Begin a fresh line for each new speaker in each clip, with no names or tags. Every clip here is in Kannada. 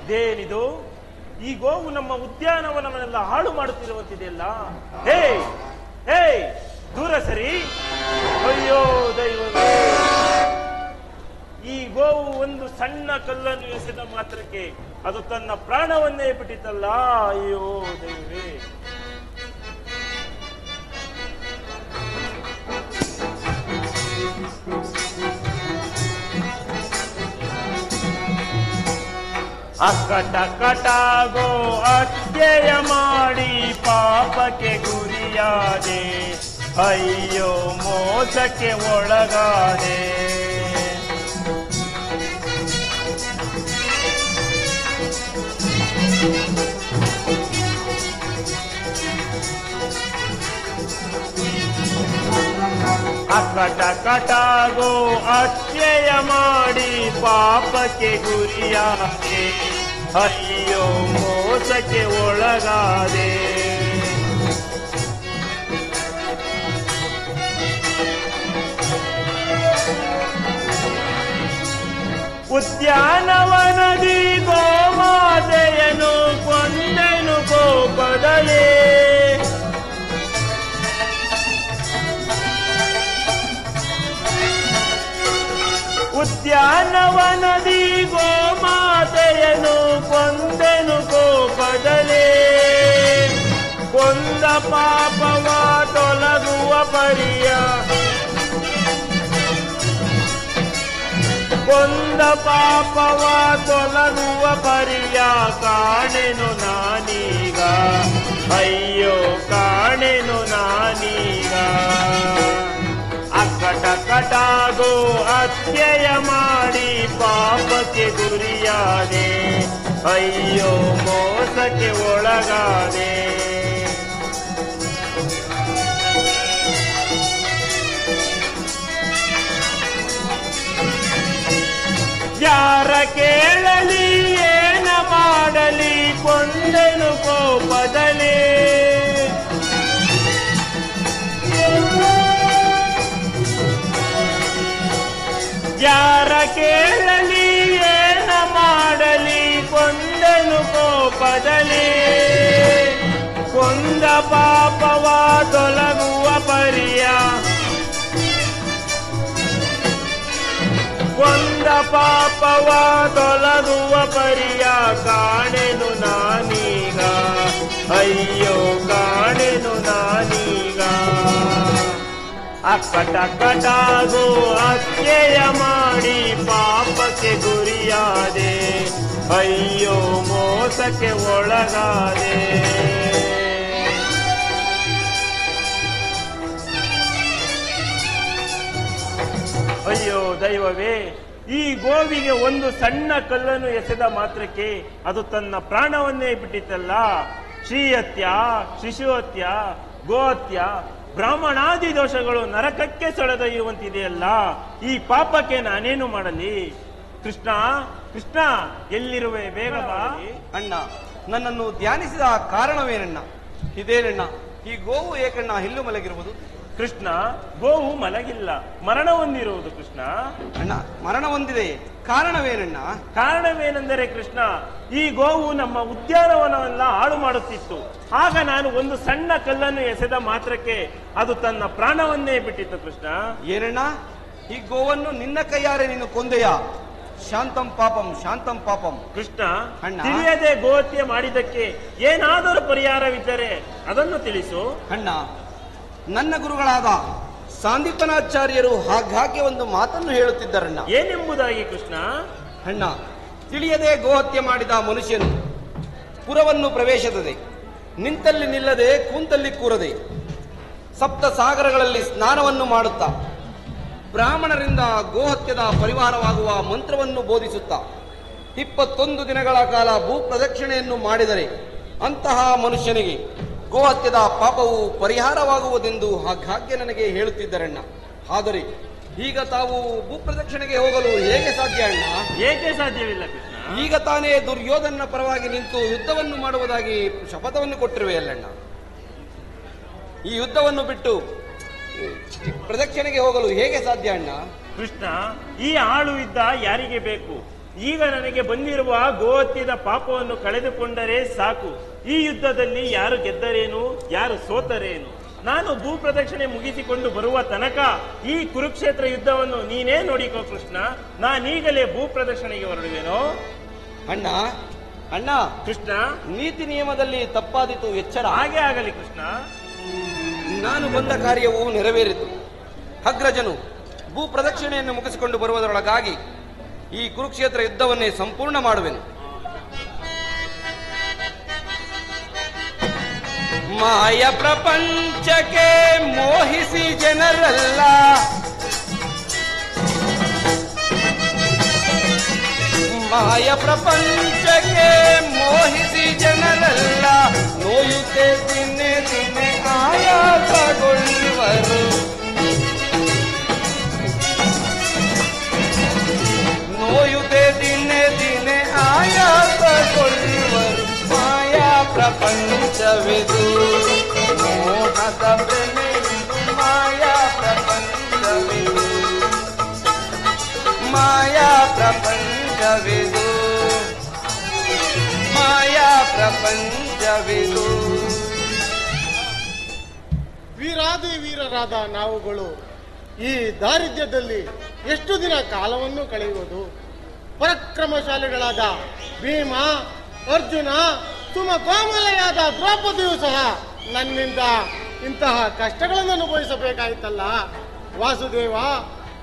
ಇದೇನಿದು? ಈ ಗೋವು ನಮ್ಮ ಉದ್ಯಾನವನವನ್ನೆಲ್ಲ ಹಾಳು ಮಾಡುತ್ತಿರುವಂತಿದೆಯಲ್ಲ. ಹೇ ಹೇ, ದೂರ ಸರಿ. ಅಯ್ಯೋ ದೈವವೇ, ಈ ಗೋವು ಒಂದು ಸಣ್ಣ ಕಲ್ಲನ್ನು ಎಸೆದ ಮಾತ್ರಕ್ಕೆ ಅದು ತನ್ನ ಪ್ರಾಣವನ್ನೇ ಬಿಟ್ಟಿತಲ್ಲ. ಅಯ್ಯೋ ದೈವವೇ. ಅಕ್ಕಟ ಕಟಾಗೋ ಅತ್ಯಯ ಮಾಡಿ ಪಾಪಕ್ಕೆ ಗುರಿಯಾದೆ, ಅಯ್ಯೋ ಮೋಸಕ್ಕೆ ಒಳಗಾದೆ. ಅಕ್ಕಟ ಕಟಾಗೋ ಅತ್ಯಯ ಮಾಡಿ ಪಾಪಕ್ಕೆ ಗುರಿಯಾದೆ, ಅಯ್ಯೋ ಮೋಸಕ್ಕೆ ಒಳಗಾದೆ. ಉದ್ಯಾನವನದಿ ಗೋಮಾತೆಯನ್ನು ಕೊಂದೆನು ಕೋಪದಲೇ, ಉದ್ಯಾನವನದಿ ಗೋಮಾತೆಯನ್ನು ಕೊಂದೆನು ಕೋಪದಲೇ. ಕೊಂದ ಪಾಪವ ತೊಲಗುವ ಪರಿಯ, ಕೊಂದ ಪಾಪವ ತೊಲಗುವ ಪರಿಯ ಕಾಣೆನು ನಾನೀಗ, ಅಯ್ಯೋ ಕಾಣೆನು ನಾನೀಗ. ಅಕ್ಕಟ ಕಟಾಗೋ ಅತ್ಯಯ ಮಾಡಿ ಪಾಪಕ್ಕೆ ಗುರಿಯಾದೆ, ಅಯ್ಯೋ ಮೋಸಕ್ಕೆ ಒಳಗಾದೆ. ಯಾರ ಕೇಳಲಿ ಏನ ಮಾಡಲಿ ಕೊಂದೆನು ಕೋಪದಲೇ. ಯಾರ ಕೇಳಲಿ ಏನ ಮಾಡಲಿ ಕೊಂದೆನು ಕೋಪದಲೇ. ಕೊಂದ ಪಾಪವ ತೊಲಗುವ ಪರಿಯ, ಕೊಂದ ಪಾಪವ ತೊಲಗುವ ಪರಿಯ ಕಾಣೆನು ನಾನೀಗ, ಅಯ್ಯೋ ಕಾಣೆನು ನಾನೀಗ. ಅಕ್ಕಟ ಕಟಾಗೋ ಅತ್ಯಯ ಮಾಡಿ ಪಾಪಕ್ಕೆ ಗುರಿಯಾದೆ, ಅಯ್ಯೋ ಮೋಸಕ್ಕೆ ಒಳಗಾದೆ. ಅಯ್ಯೋ ದೈವವೇ, ಈ ಗೋವಿಗೆ ಒಂದು ಸಣ್ಣ ಕಲ್ಲನ್ನು ಎಸೆದ ಮಾತ್ರಕ್ಕೆ ಅದು ತನ್ನ ಪ್ರಾಣವನ್ನೇ ಬಿಟ್ಟಿತಲ್ಲ. ಶ್ರೀಹತ್ಯ, ಶಿಶುಹತ್ಯ, ಗೋಹತ್ಯ, ಬ್ರಾಹ್ಮಣಾದಿ ದೋಷಗಳು ನರಕಕ್ಕೆ ಸೆಳೆದೊಯ್ಯುವಂತಿದೆಯಲ್ಲ. ಈ ಪಾಪಕ್ಕೆ ನಾನೇನು ಮಾಡಲಿ? ಕೃಷ್ಣ ಕೃಷ್ಣ, ಎಲ್ಲಿರುವೆ? ಬೇಗ ಬಾ.
ಅಣ್ಣ, ನನ್ನನ್ನು ಧ್ಯಾನಿಸಿದ ಕಾರಣವೇನಣ್ಣ? ಇದೇನಣ್ಣ, ಈ ಗೋವು ಏಕಣ್ಣ ಹಿಲ್ಲು ಮಲಗಿರುವುದು?
ಕೃಷ್ಣ, ಗೋವು ಮಲಗಿಲ್ಲ, ಮರಣ ಹೊಂದಿರುವುದು. ಕೃಷ್ಣ
ಅಣ್ಣ, ಮರಣ ಹೊಂದಿದೆ, ಕಾರಣವೇನಣ್ಣ?
ಕಾರಣವೇನೆಂದರೆ ಕೃಷ್ಣ, ಈ ಗೋವು ನಮ್ಮ ಉದ್ಯಾನವನವೆಲ್ಲ ಹಾಳು ಮಾಡುತ್ತಿತ್ತು. ಆಗ ನಾನು ಒಂದು ಸಣ್ಣ ಕಲ್ಲನ್ನು ಎಸೆದ ಮಾತ್ರಕ್ಕೆ ಅದು ತನ್ನ ಪ್ರಾಣವನ್ನೇ ಬಿಟ್ಟಿತ್ತು. ಕೃಷ್ಣ
ಏನಣ್ಣ, ಈ ಗೋವನ್ನು ನಿನ್ನ ಕೈಯಾರೆ ನೀನು ಕೊಂದೆಯಾ? ಶಾಂತಂ ಪಾಪಂ, ಶಾಂತಂ ಪಾಪಂ.
ಕೃಷ್ಣ, ತಿಳಿಯದೆ ಗೋಹತ್ಯೆ ಮಾಡಿದ್ದಕ್ಕೆ ಏನಾದರೂ ಪರಿಹಾರವಿದ್ದರೆ ಅದನ್ನು ತಿಳಿಸು.
ಅಣ್ಣ, ನನ್ನ ಗುರುಗಳಾದ ಸಾಂದೀಪನಾಚಾರ್ಯರು ಹಾಗೆ ಒಂದು ಮಾತನ್ನು ಹೇಳುತ್ತಿದ್ದರಣ್ಣ.
ಏನೆಂಬುದಾಗಿ ಕೃಷ್ಣ?
ಅಣ್ಣ, ತಿಳಿಯದೆ ಗೋಹತ್ಯೆ ಮಾಡಿದ ಮನುಷ್ಯನು ಪುರವನ್ನು ಪ್ರವೇಶಿಸದೆ, ನಿಂತಲ್ಲಿ ನಿಲ್ಲದೆ ಕೂಂತಲ್ಲಿ ಕೂರದೆ, ಸಪ್ತ ಸಾಗರಗಳಲ್ಲಿ ಸ್ನಾನವನ್ನು ಮಾಡುತ್ತಾ, ಬ್ರಾಹ್ಮಣರಿಂದ ಗೋಹತ್ಯದ ಪರಿವಾರವಾಗುವ ಮಂತ್ರವನ್ನು ಬೋಧಿಸುತ್ತಾ 21 ದಿನಗಳ ಕಾಲ ಭೂ ಪ್ರದಕ್ಷಿಣೆಯನ್ನು ಮಾಡಿದರೆ ಅಂತಹ ಮನುಷ್ಯನಿಗೆ ಗೋಹತ್ಯದ ಪಾಪವು ಪರಿಹಾರವಾಗುವುದೆಂದು ಹಾಗೆ ನನಗೆ ಹೇಳುತ್ತಿದ್ದರಣ್ಣ. ಆದರೆ ಈಗ ತಾವು ಭೂಪ್ರದಕ್ಷಿಣೆಗೆ ಹೋಗಲು ಹೇಗೆ ಸಾಧ್ಯ ಅಣ್ಣ?
ಏಕೆ ಸಾಧ್ಯವಿಲ್ಲ ಕೃಷ್ಣ?
ಈಗ ತಾನೇ ದುರ್ಯೋಧನ ಪರವಾಗಿ ನಿಂತು ಯುದ್ಧವನ್ನು ಮಾಡುವುದಾಗಿ ಶಪಥವನ್ನು ಕೊಟ್ಟಿರುವೆ ಅಲ್ಲಣ್ಣ. ಈ ಯುದ್ಧವನ್ನು ಬಿಟ್ಟು ಪ್ರದಕ್ಷಿಣೆಗೆ ಹೋಗಲು ಹೇಗೆ ಸಾಧ್ಯ ಅಣ್ಣ?
ಕೃಷ್ಣ, ಈ ಆಳು ಯುದ್ಧ ಯಾರಿಗೆ ಬೇಕು? ಈಗ ನನಗೆ ಬಂದಿರುವ ಗೋಹತ್ಯದ ಪಾಪವನ್ನು ಕಳೆದುಕೊಂಡರೆ ಸಾಕು. ಈ ಯುದ್ಧದಲ್ಲಿ ಯಾರು ಗೆದ್ದರೇನು, ಯಾರು ಸೋತರೇನು? ನಾನು ಭೂ ಪ್ರದಕ್ಷಿಣೆ ಮುಗಿಸಿಕೊಂಡು ಬರುವ ತನಕ ಈ ಕುರುಕ್ಷೇತ್ರ ಯುದ್ಧವನ್ನು ನೀನೇ ನೋಡಿಕೋ ಕೃಷ್ಣ. ನಾನೀಗಲೇ ಭೂ ಪ್ರದಕ್ಷಿಣೆಗೆ ಹೊರಡುವೆನೋ?
ಅಣ್ಣ ಅಣ್ಣ,
ಕೃಷ್ಣ,
ನೀತಿ ನಿಯಮದಲ್ಲಿ ತಪ್ಪಾದಿತು, ಎಚ್ಚರ.
ಹಾಗೆ ಆಗಲಿ ಕೃಷ್ಣ.
ನಾನು ಬಂದ ಕಾರ್ಯವು ನೆರವೇರಿತು. ಅಗ್ರಜನು ಭೂ ಪ್ರದಕ್ಷಿಣೆಯನ್ನು ಮುಗಿಸಿಕೊಂಡು ಬರುವುದರೊಳಗಾಗಿ ಈ ಕುರುಕ್ಷೇತ್ರ ಯುದ್ಧವನ್ನೇ ಸಂಪೂರ್ಣ ಮಾಡುವೆನು. ಮಾಯ ಪ್ರಪಂಚಕ್ಕೆ ಮೋಹಿಸಿ ಜನರಲ್ಲ, ಮಾಯ ಪ್ರಪಂಚಕ್ಕೆ ಮೋಹಿಸಿ ಜನರಲ್ಲ, ನೋಯುತ್ತೆ ದಿನೇ ದಿನೇ ಆಯಾಸಗೊಳ್ಳುವರು, ನೋಯುತ್ತೆ ದಿನೇ ದಿನೇ ಆಯಾಸಗೊಳ್ಳುವರು. ಮಾಯಾ ಪ್ರಪಂಚವಿದು ಮೋಹದ ಬೆಲೆಯಿದು, ಮಾಯಾ ಪ್ರಪಂಚವಿದು, ಮಾಯಾ ಪ್ರಪಂಚವಿದು, ಮಾಯಾ ಪ್ರಪಂಚವಿದು.
ವೀರಾದಿ ವೀರರಾದ ನಾವುಗಳು ಈ ದಾರಿದ್ರ್ಯದಲ್ಲಿ ಎಷ್ಟು ದಿನ ಕಾಲವನ್ನು ಕಳೆಯುವುದು? ಪರಾಕ್ರಮಶಾಲಿಗಳಾದ ಭೀಮ, ಅರ್ಜುನ, ಸುಮಕೋಮಲೆಯಾದ ದ್ರೌಪದಿಯೂ ಸಹ ನನ್ನಿಂದ ಇಂತಹ ಕಷ್ಟಗಳನ್ನು ಅನುಭವಿಸಬೇಕಾಯಿತಲ್ಲ. ವಾಸುದೇವ,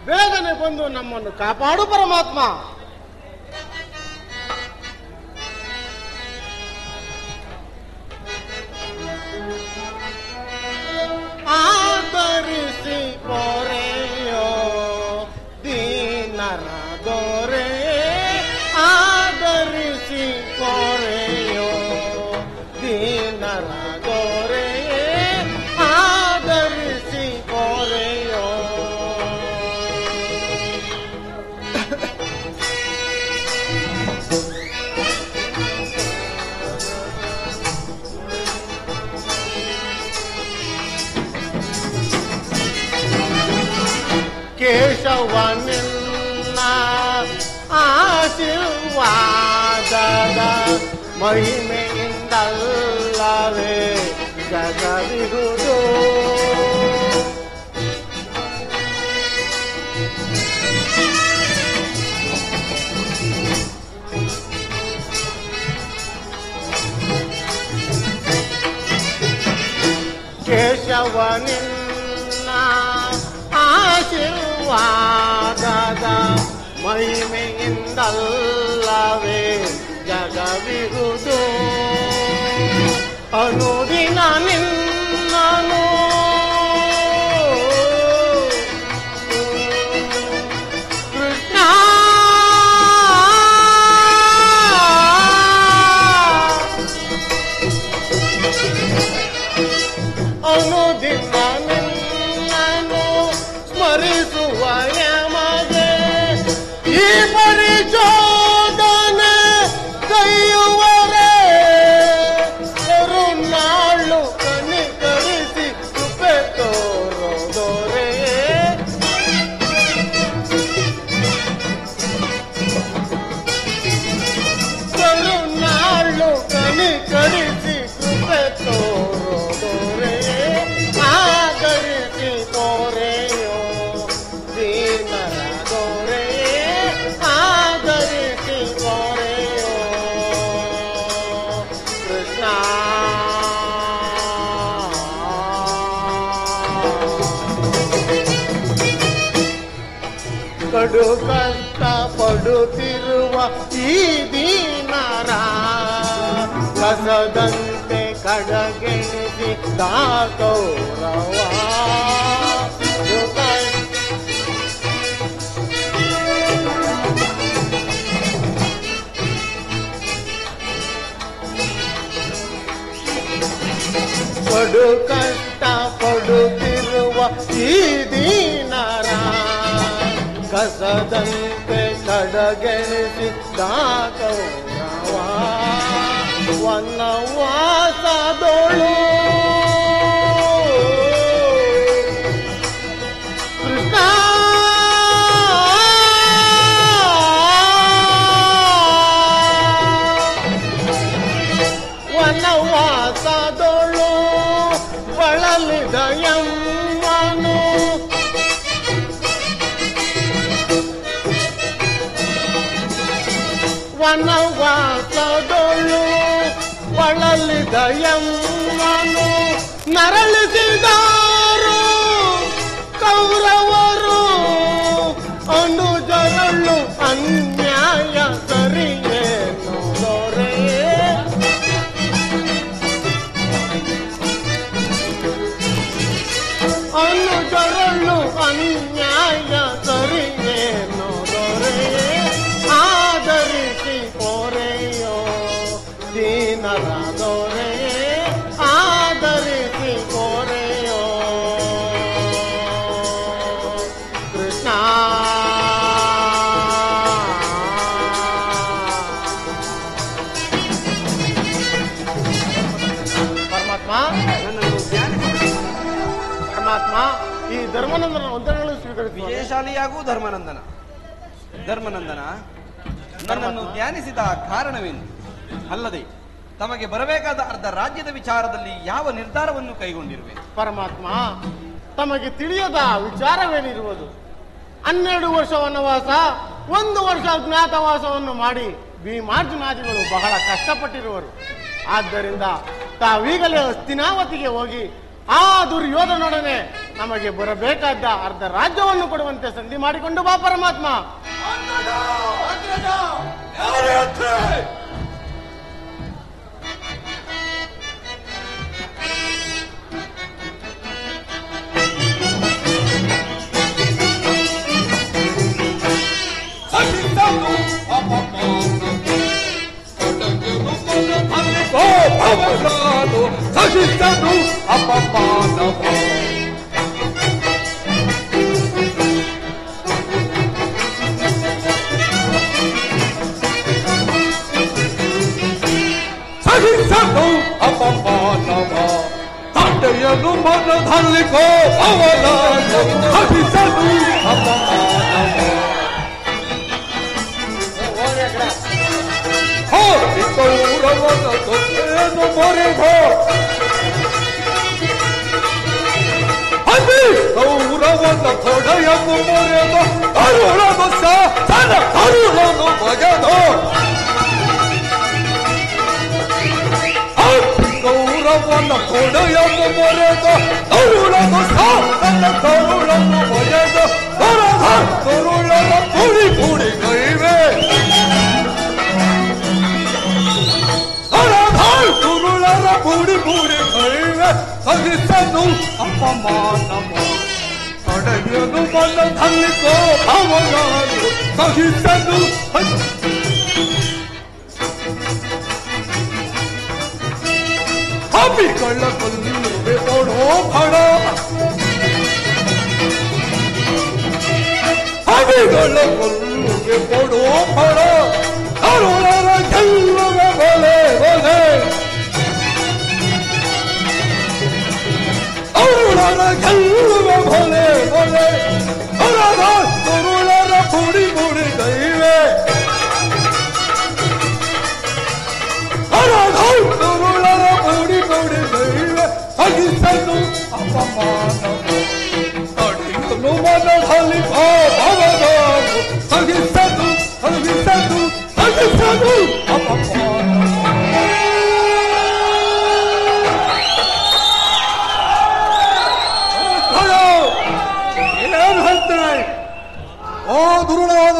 ಬೇಗನೆ ಬಂದು ನಮ್ಮನ್ನು ಕಾಪಾಡು ಪರಮಾತ್ಮ. ಆದರಿಸಿ ಕೋರೆಯೋ ದೀನರ ದೊರೆ, ಆದರಿಸಿ ಕೋರೆಯೋ ದೀನರ ದೊರೆ, ಆದರಿಸಿ ಕೋರೆಯೋ. ಕೇಶವನಿನ್ನ ಆಶೀರ್ವಾದದ ಮಹಿಮೆಯಿಂದಲ್ಲವೇ ಜಗವಿರುವುದು. ಕೇಶವನಿನ್ನ ಆಶೀರ್ವಾದದ ಮಹಿಮೆಯಿಂದಲ್ಲವೇ ಜಗವಿರುವುದು. ಅನುದಿನ ನಿನ್ನನು ಕೃಷ್ಣ ಅನುದಿನ ನಿನ್ನನು ಸ್ಮರಿಸುವ ಯಮಗೆ ಈ ಪರಿಶೋಧನೆ ಕೈಯುವರೆ. ಕರುಣಾಳು ಕನಿಕರಿಸಿ ಕೃಪೆ ತೋರೋದೋರೆ, ಕರುಣಾಳು ಕನಿಕರಿಸಿ ಕೃಪೆ ತೋರೋದೋರೆ, ಆದರಿಸಿ ತೋರೆಯೋ ದೀನರ ದೊರೆ, ಆದರಿಸಿ ತೋರೆಯೋ ಕೃಷ್ಣ. ಕಡು ಕಷ್ಟ ಪಡುತ್ತಿರುವ ಈ ದೀನರ ಕಸದಂತೆ ಕಡಗೆಣಿಸಿ ದಾತೌರವ. ಪಡು ಕಷ್ಟ ಪಡುತ್ತಿರುವ ಈ ದೀನರ ಕಸದಂತೆ ಕಡಗೆಣಿಸಿ ದಾತೌರವ. ವನವಾಸದೊಳು ಕೃಷ್ಣ ವನವಾಸದೊಳು ಬಳಲಿದ ಯಮ್ಮನು ನರಳಿಸಿದಾರು ಕೌರವರು ಅನುಜರಳು ಅನ್ಯಾಯ ಸರಿಯೇನು ದೊರೆ ಅನುಜರಳು ಅನ್ಯಾಯ ಸರಿಯೇನು ದೊರೆ ಆದರಿಸಿ ಕೋರೆಯೋ ದೀನರ ದೊರೆ ಆದರಿಸಿ ಕೋರೆಯೋ ಕೃಷ್ಣ ಪರಮಾತ್ಮ ಪರಮಾತ್ಮ ಈ ಧರ್ಮನಂದನ ವಂದನೆಗಳು ಸ್ವೀಕರಿಸಿ
ವಿಜಯಶಾಲಿಯಾಗೂ ಧರ್ಮನಂದನ ನನ್ನನ್ನು ಧ್ಯಾನಿಸಿದ ಕಾರಣವೇನು? ಅಲ್ಲದೆ ತಮಗೆ ಬರಬೇಕಾದ ಅರ್ಧ ರಾಜ್ಯದ ವಿಚಾರದಲ್ಲಿ ಯಾವ ನಿರ್ಧಾರವನ್ನು ಕೈಗೊಂಡಿರುವೆ?
ಪರಮಾತ್ಮ ತಮಗೆ ತಿಳಿಯದ ವಿಚಾರವೇನಿರುವುದು? 12 ವರ್ಷ ವನವಾಸ, 1 ವರ್ಷ ಅಜ್ಞಾತವಾಸವನ್ನು ಮಾಡಿ ಭೀಮಾರ್ಜುನಾದಿಗಳು ಬಹಳ ಕಷ್ಟಪಟ್ಟಿರುವರು. ಆದ್ದರಿಂದ ತಾವೀಗಲೇ ಹಸ್ತಿನಾವತಿಗೆ ಹೋಗಿ ಆ ದುರ್ಯೋಧನೊಡನೆ ನಮಗೆ ಬರಬೇಕಾದ ಅರ್ಧ ರಾಜ್ಯವನ್ನು ಕೊಡುವಂತೆ ಸಂಧಿ ಮಾಡಿಕೊಂಡು ಬಾ ಪರಮಾತ್ಮ.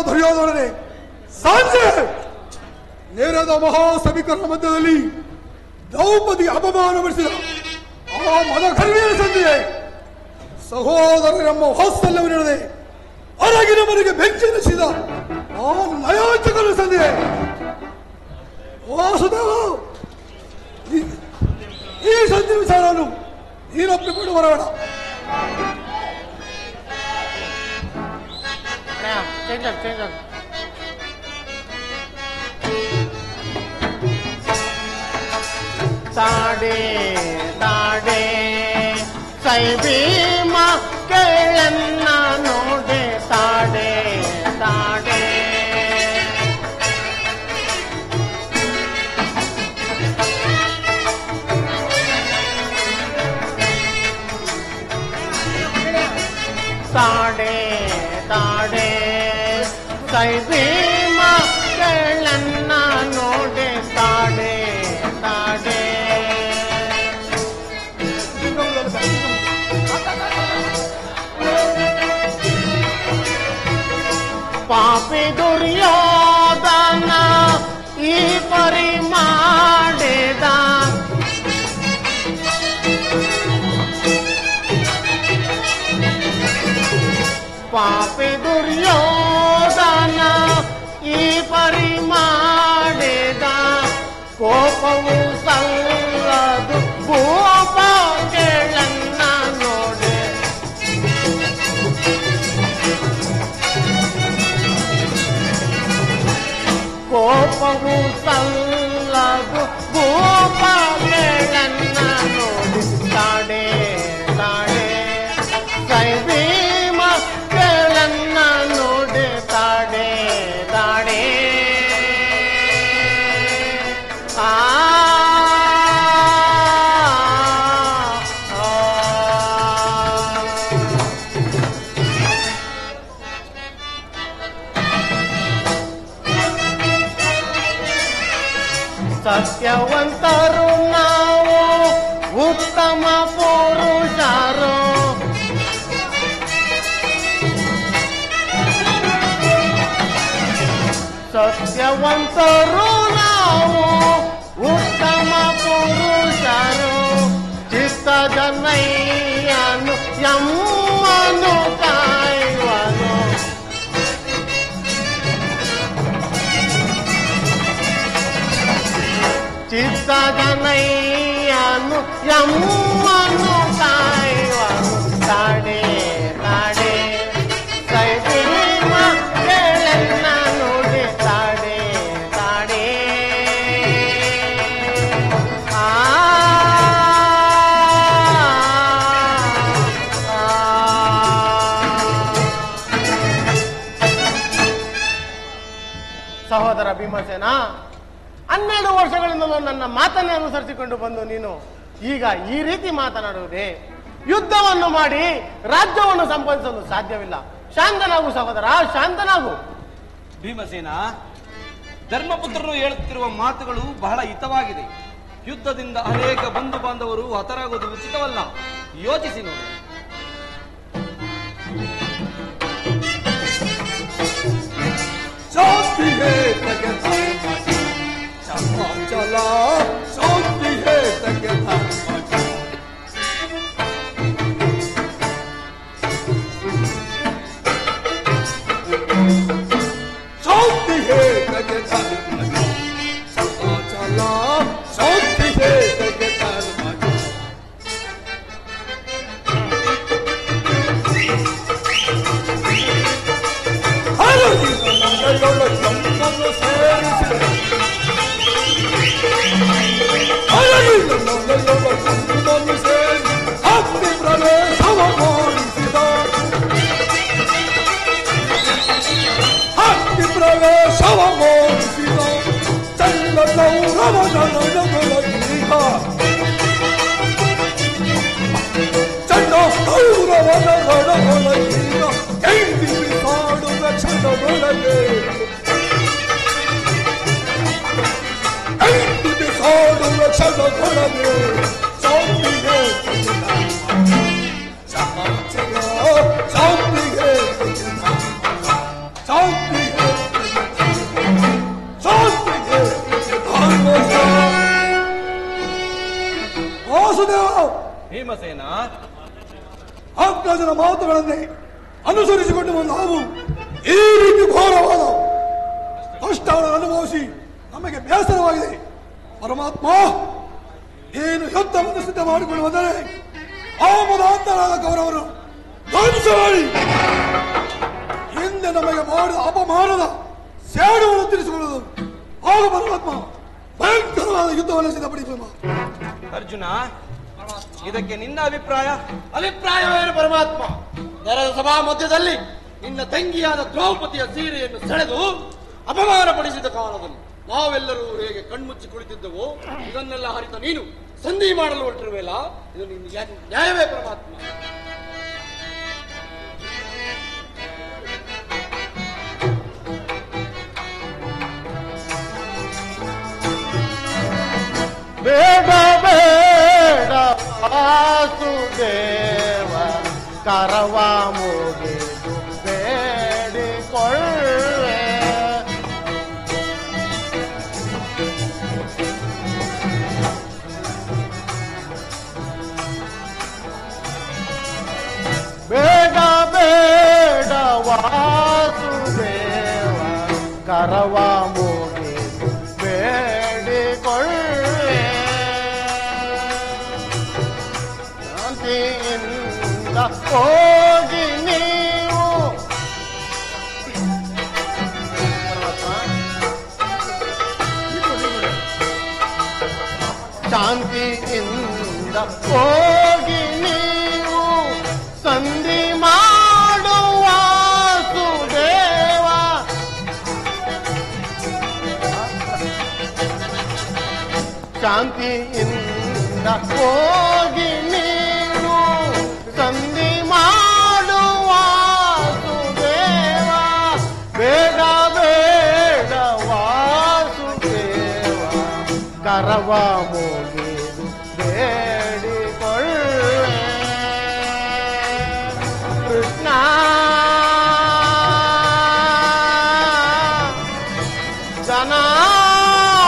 ದುರ್ಯೋಧನನೇ ಸಂಜೆ ನೇರದ ಮಹಾಸಮೀಕರಣ ಮಧ್ಯದಲ್ಲಿ ದ್ರೌಪದಿ ಅಪಮಾನಗೊಳಿಸಿದ ಆ ಮದಕರ್ಣಿಯ ಸಂಧಿಯೇ ಸಹೋದರರಮ್ಮ ವಾತ್ಸಲ್ಯವಿರದೆ ಹೊರಗಿನ ಮನೆಗೆ ಬೆಂಕಿ ಹಚ್ಚಿದ ಆ ನಯಾಚಕರ ಸಂಧಿಯೇ ವಾಸುದೇವ ಈ ಸಂಧಿ ವಿಚಾರವನ್ನು ನೀನೊಪ್ಪಿಕೊಂಡು ಬರೋಣ.
ತಾಡೆ ತಾಡೆ ಸೈ ಭೀಮ ಕೇಳನ್ನ ನೋಡೆ ತಾಡೆ ತಾಡೆ ತಾಡೆ ತಾಡೆ ಸೈ ಭೀಮ ಕೇಳನ್ನ ಪಾಪಿ ದುರ್ಯೋಧನ ಈ ಪರಿ ಮಾಡಿದ ಕೋಪವು ಸಲ್ಲದು ಭೂಪ ಕೇಳನ್ನ ನೋಡೆ ಕೋಪವು ಸಲ್ಲದು ಭೂಪ ಕೇಳನ್ನ ನೋಡಿ ತಾಡೆ ತಾಡೆ ಕೈ ಭೀಮ ಕೇಳನ್ನ ನೋಡಿ ತಾಡೆ ತಾಡೆ ಸತ್ಯವಂತರು ನಾವು ಉತ್ತಮ ಪುರುಷರು ಸತ್ಯವಂತರು ನಾವು ಉತ್ತಮ ಪುರುಷರು ಚಿತ್ತ ಜನಯ್ಯನು ಯಮ್ಮನು ಕಾಯುವನು ಚಿತ್ತ ಜನಯ್ಯನು ಯಮ್ಮನು ಕಾಯುವನು ತಾಡೆ ತಾಡೆ ಕೈ ಭೀಮ ಕೇಳನ್ನ ನೋಡಿ ತಾಡೆ ತಾಡೆ ಸಹೋದರ ಭೀಮಸೇನ 12 ವರ್ಷಗಳಿಂದಲೂ ನನ್ನ ಮಾತನ್ನೇ ಅನುಸರಿಸಿಕೊಂಡು ಬಂದು ನೀನು ಈಗ ಈ ರೀತಿ ಮಾತನಾಡುವುದೇ? ಯುದ್ಧವನ್ನು ಮಾಡಿ ರಾಜ್ಯವನ್ನು ಸಂಪಾದಿಸಲು ಸಾಧ್ಯವಿಲ್ಲ. ಶಾಂತನಾಗು ಸಹೋದರ, ಶಾಂತನಾಗು.
ಭೀಮಸೇನ, ಧರ್ಮಪುತ್ರರು ಹೇಳುತ್ತಿರುವ ಮಾತುಗಳು ಬಹಳ ಹಿತವಾಗಿದೆ. ಯುದ್ಧದಿಂದ ಅನೇಕ ಬಂಧು ಬಾಂಧವರು ಹತರಾಗುವುದು ಉಚಿತವಲ್ಲ. ಯೋಚಿಸಿ ನೋಡಿ.
शांति है तके चला शांति है तके शांति है तके चला शांति है तके
ಭೀಮಸೇನ,
ಆಗ್ರಾಜನ ಮಾತುಗಳನ್ನೇ ಅನುಸರಿಸಿಕೊಂಡು ಬಂದ ನಾವು ಈ ರೀತಿ ಘೋರವಾದ ಕಷ್ಟವನ್ನು ಅನುಭವಿಸಿ ನಮಗೆ ಬೇಸರವಾಗಿದೆ. ಪರಮಾತ್ಮ, ಏನು ಯುದ್ಧವನ್ನು ಸಿದ್ಧ ಮಾಡಿಕೊಂಡು ಬಂದರೆ ಆ ಮದಾಂತರಾದ ಕೌರವರು ಧ್ವಂಸ ಮಾಡಿ ಹಿಂದೆ ನಮಗೆ ಮಾಡಿದ ಅಪಮಾನದ ಸೇಡುವನ್ನು ತಿಳಿಸಿಕೊಳ್ಳುವುದು. ಆಗ ಪರಮಾತ್ಮ ಭಯಂಕರವಾದ ಯುದ್ಧವನ್ನು ಸಿದ್ಧಪಡಿಸುವ.
ಅರ್ಜುನ, ಇದಕ್ಕೆ ನಿನ್ನ ಅಭಿಪ್ರಾಯ?
ಅಭಿಪ್ರಾಯವೇನು ಪರಮಾತ್ಮ? ನೆರೆದ ಸಭಾ ಮಧ್ಯದಲ್ಲಿ ನಿನ್ನ ತಂಗಿಯಾದ ದ್ರೌಪದಿಯ ಸೀರೆಯನ್ನು ಸೆಳೆದು ಅಪಮಾನಪಡಿಸಿದ ಕಾಲದಲ್ಲಿ ನಾವೆಲ್ಲರೂ ಹೇಗೆ ಕಣ್ಮುಚ್ಚಿ ಕುಳಿತಿದ್ದೆವೋ ಇದನ್ನೆಲ್ಲ ಹರಿತ ನೀನು ಸಂಧಿ ಮಾಡಲು ಹೊರಟಿರುವೆಲ್ಲ, ಇದು ನಿನ್ನ ನ್ಯಾಯವೇ ಪರಮಾತ್ಮ?
ಬೇಡ ಬೇಡ ವಾಸುದೇವ ಕರವ ಮುಗಿದು ಬೇಡಿಕೊಳ್ಳೆ. ಬೇಡ ಬೇಡ ಕರವ ಮುಗಿದು ಬೇಡಿಕೊಳ್ಳೆ ಶಾಂತಿಯಿಂದ ಹೋಗಿ ನೀವು ಶಾಂತಿಯಿಂದ ಹೋಗಿ ನೀವು ಸಂಧಿ ಮಾಡುವ ಸುದೇವ ಶಾಂತಿಯಿಂದ ಹೋಗಿ ನೀವು ಸಂಧಿ ಮಾಡುವ ಸುದೇವ ಬೇಡ ಬೇಡ ವಾಸುದೇವ ಕರವ ಮುಗಿದು ಬೇಡಿಕೊಳ್ಳೆ ಕೃಷ್ಣ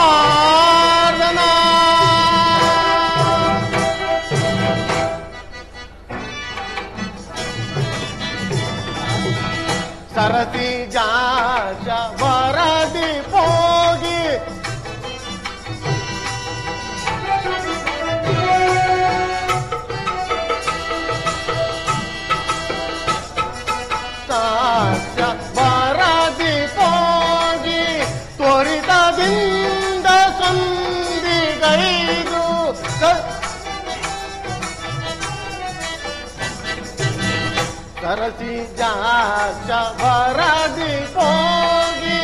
ಜನಾರ್ದನ ಸರತಿ ಜಾಶ ವರದಿ ಹೋಗಿ ಬರದಿ ಹೋಗಿ ತ್ವರಿತದಿಂದ ಸಂಧಿಗೈದು ಸರಸಿ ಜಾಶ ಬರದಿ ಹೋಗಿ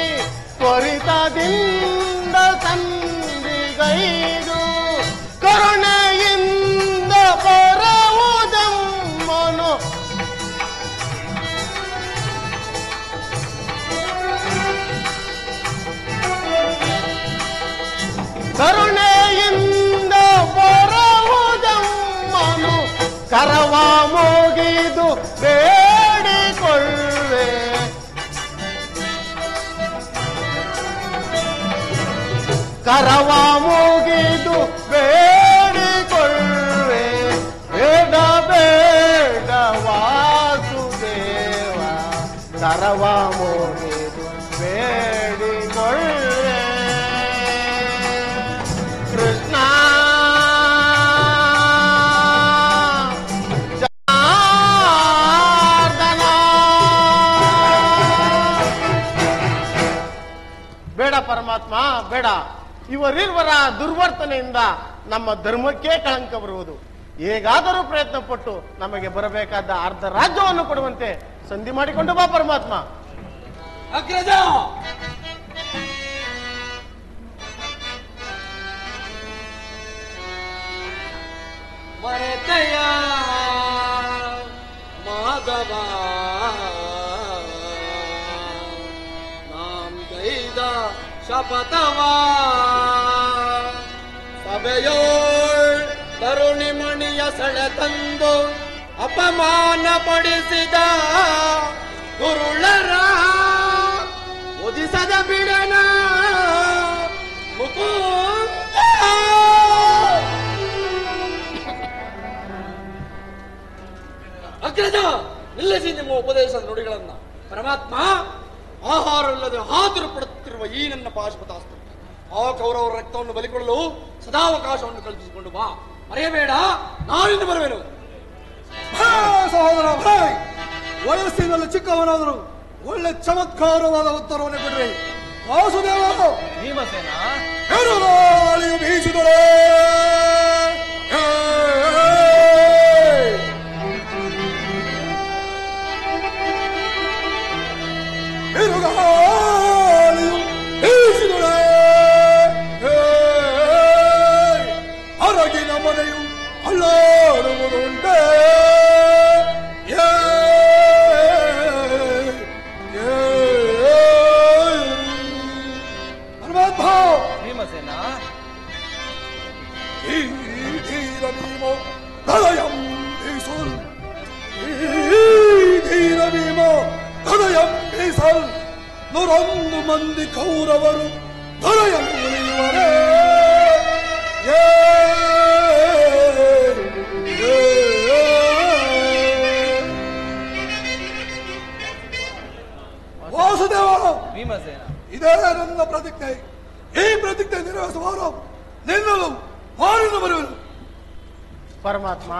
ತ್ವರಿತದಿಂದ ಸಂಧಿಗೈದು ಕರುಣೆಯಿಂದ ಬರುವುದಮ್ಮನು ಕರುಣೆಯಿಂದ ಬರುವುದಮ್ಮನು ಕರವ ಮುಗಿದು ಬೇಡಿಕೊಳ್ಳೆ ಕರವ ಮುಗಿದು ಬೇಡಿಕೊಳ್ಳೆ ಬೇಡ ಬೇಡ ವಾಸುದೇವ ಕರವ ಮುಗಿದು ಬೇಡಿಕೊಳ್ಳೆ ಕೃಷ್ಣ ಜನಾರ್ದನ ಬೇಡ ಪರಮಾತ್ಮ ಬೇಡ. ಇವರಿರುವರ ದುರ್ವರ್ತನೆಯಿಂದ ನಮ್ಮ ಧರ್ಮಕ್ಕೆ ಕಳಂಕ ಬರುವುದು. ಹೇಗಾದರೂ ಪ್ರಯತ್ನ ಪಟ್ಟು ನಮಗೆ ಬರಬೇಕಾದ ಅರ್ಧ ರಾಜ್ಯವನ್ನು ಕೊಡುವಂತೆ ಸಂಧಿ ಮಾಡಿಕೊಂಡು ಬಾ ಪರಮಾತ್ಮ.
ಅಗ್ರಜ ಮರೆತೆಯ ಮಾಧವ ನಾಂ ಗೈದ ಶಪಥವ ಸಭೆಯೋಳ್ ತರುಣಿಮಣಿಯ ಸೆಳೆತಂದು ಅಪಮಾನ ಪಡಿಸಿದ ಗುರುಳರ ಒದಿಸದ ಬಿಡನ ಮುಕುಂದ. ಅಗ್ರಜ ನಿಲ್ಲಿಸಿ ನಿಮ್ಮ ಉಪದೇಶದ ನುಡಿಗಳನ್ನ. ಪರಮಾತ್ಮ ಆಹಾರವಿಲ್ಲದೆ ಹಾತುರು ಪಡುತ್ತಿರುವ ಈ ನನ್ನ ಪಾಶುಪತಾಸ್ತ್ರ ಆ ಕೌರವರ ರಕ್ತವನ್ನು ಬಲಿಕೊಳ್ಳಲು ಸದಾವಕಾಶವನ್ನು ಕಲ್ಪಿಸಿಕೊಂಡು ಬಾ. ಮರೆಯಬೇಡ, ನಾನಿಂದ ಬರುವೆನು.
ಸಹೋದರ ಭಾಯ್, ವಯಸ್ಸಿನಲ್ಲಿ ಚಿಕ್ಕವನಾದರೂ ಒಳ್ಳೆ ಚಮತ್ಕಾರವಾದ ಉತ್ತರವನ್ನು ಕೊಡ್ರಿ. ವಾಸುದೇವ
ಭೀಮಸೇನ
ಎರುಗಾಳಿಯು ಬೀಸಿದರೆ ಎರುಗಾಳಿಯು ಬೀಸಿದರೆ ಹೊರಗಿನ ಮನೆಯು ಅಲ್ಲಾಡುವುದುಂಟೆ.
ಭೀಮಸೇನ
ಧೀರ ಭೀಮ ಹೃದಯಂ ಬೀಸಲ್, ಧೀರ ಭೀಮ ಹೃದಯಂ ಬೀಸಲ್. 101 ಮಂದಿ ಕೌರವರು ಹೃದಯಂ ಉಳಿಯುವರೇ. ವಾಸುದೇವ
ಭೀಮಸೇನ
ಇದೇ ಸಾಯಂಕಾಲವು ಹಾರಿನ ಬರುವೆನು.
ಪರಮಾತ್ಮ,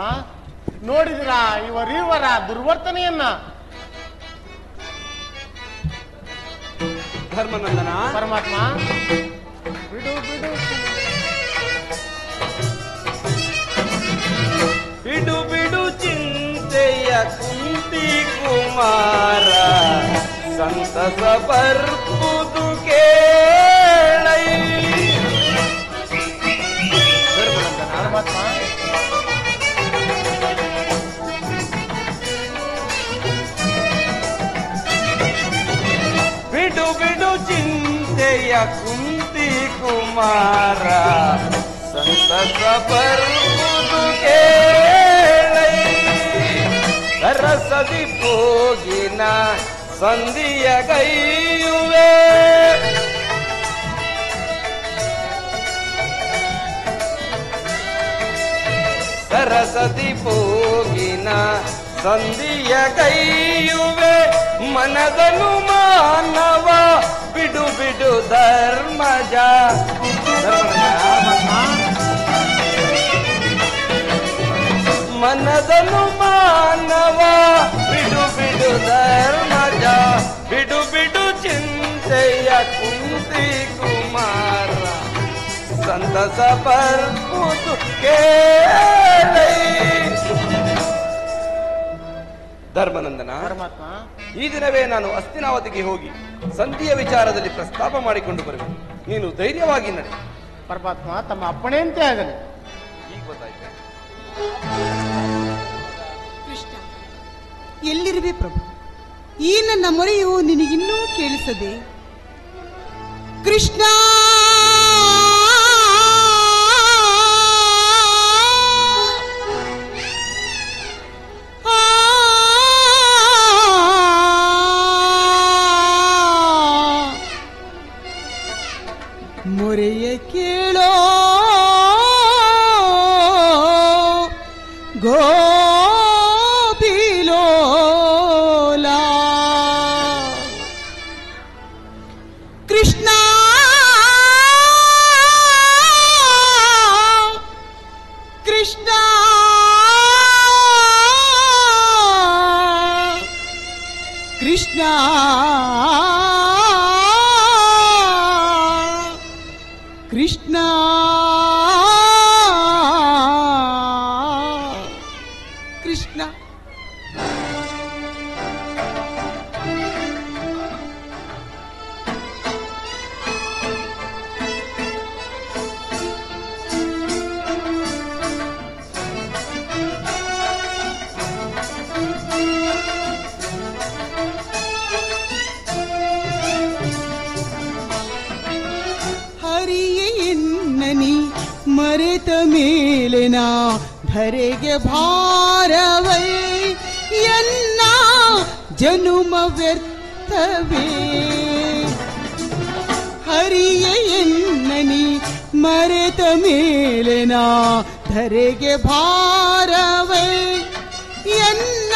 ನೋಡಿದಿರಾ ಇವರಿವರ ದುರ್ವರ್ತನೆಯನ್ನ?
ಧರ್ಮನಂದನ,
ಪರಮಾತ್ಮ, ಬಿಡು ಬಿಡು
ಬಿಡು ಬಿಡು ಚಿಂತೆಯ ಕುಂತಿ ಕುಮಾರ, ಸಂತಸ ಬರ್ಪುದು ಕೇಳೈ. ಧರ್ಮನಂದನ,
ಪರಮಾತ್ಮ,
ಬಿಡು ಬಿಡು ಚಿಂತೆಯ ಕುಂತಿ ಕುಮಾರ, ಸಂತಸ ಬರ್ಪುದು ಕೇಳೈ. ಸರಸದಿ ಹೋಗಿನ ಸಂಧಿಯ ಗೈಯುವೆ, ಸರಸದಿ ಹೋಗಿನ ಸಂಧಿಯ ಗೈಯುವೆ. ಮನದನು ಮಾನವ ಬಿಡು ಬಿಡು ಧರ್ಮಜ. ಮನದನು ಮಾನವ ಬಿಡು ಬಿಡು ಧರ್ಮಜ, ಬಿಡು ಬಿಡು ಚಿಂತೆಯ ಕುಂತಿ ಕುಮಾರ, ಸಂತಸ ಬರ್ಪುದು ಕೇಳೈ. ಧರ್ಮನಂದನ,
ಪರಮಾತ್ಮ,
ಈ ದಿನವೇ ನಾನು ಹಸ್ತಿನಾವತಿಗೆ ಹೋಗಿ ಸಂಧಿಯ ವಿಚಾರದಲ್ಲಿ ಪ್ರಸ್ತಾಪ ಮಾಡಿಕೊಂಡು ಬರುವೆ. ನೀನು ಧೈರ್ಯವಾಗಿ ನಡೆ.
ಪರಮಾತ್ಮ, ತಮ್ಮ ಅಪ್ಪಣೆಯಂತೆ ಆಗಲಿ.
ಈಗ ಗೊತ್ತಾಯ್ತು.
ಕೃಷ್ಣ, ಎಲ್ಲಿರುವೆ ಪ್ರಭು? ಈ ನನ್ನ ಮೊರೆಯು ನಿನಗಿನ್ನೂ ಕೇಳಿಸದೆ? ಕೃಷ್ಣ, ಮೊರೆಯ ಕೇಳೋ ಗೋಪಿಲೋಲಾ. ಕೃಷ್ಣ, ಕೃಷ್ಣ, ಕೃಷ್ಣ, ಕೃಷ್ಣ, ಕೃಷ್ಣ. ಹರಿಯೇ ಎನ್ನನಿ ಮರೆತ ಮೇಲೆನ ಧರೆಗೆ ಭಾರವೈ, ಎನ್ನ ಜನುಮ ವ್ಯರ್ಥವೇ. ಹರಿಯೇ ಎನ್ನನಿ ಮರೆತ ಮೇಲೆನ ಧರೆಗೆ ಭಾರವೈ, ಎನ್ನ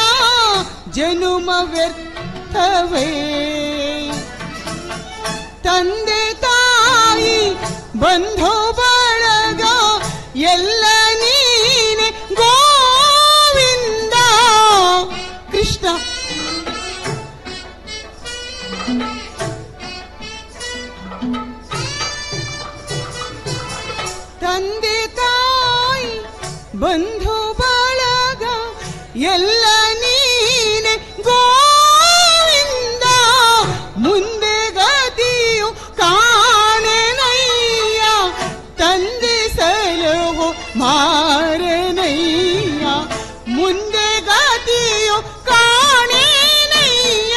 ಜನುಮ ವ್ಯರ್ಥವೇ. ತಂದೆ ತಾಯಿ ಬಂಧು ಬಳಗ ಎಲ್ಲ ನೀನೆ ಗೋವಿಂದ. ಕೃಷ್ಣ, ತಂದೆ ತಾಯಿ ಬಂಧು ಬಳಗ ಎಲ್ಲ ನೀನೆ ಗೋವಿಂದ. ಮುಂದೆ ಗತಿಯು ಕಾಣೆನಯ್ಯ, ತಂದೆ ಸಲಹು ಮಾರನಯ್ಯ. ಮುಂದೆ ಗತಿಯು ಕಾಣೆನಯ್ಯ,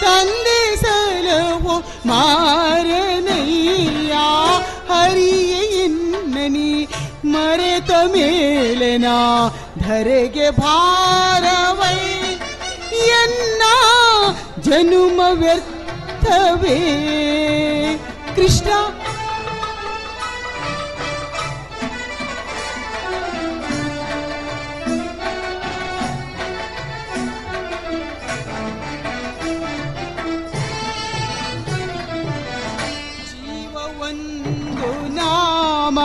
ತಂದೆ ಸಲಹು ಮಾರನಯ್ಯ. ಹರಿಯೇ ಎನ್ನನಿ ಮರೆತ ಮೇಲೆನ ಧರೆಗೆ ಭಾರವೈ, ಎನ್ನ ಜನುಮ ವ್ಯರ್ಥವೇ. ಕೃಷ್ಣ, ಜೀವ ಒಂದು ನಾಮ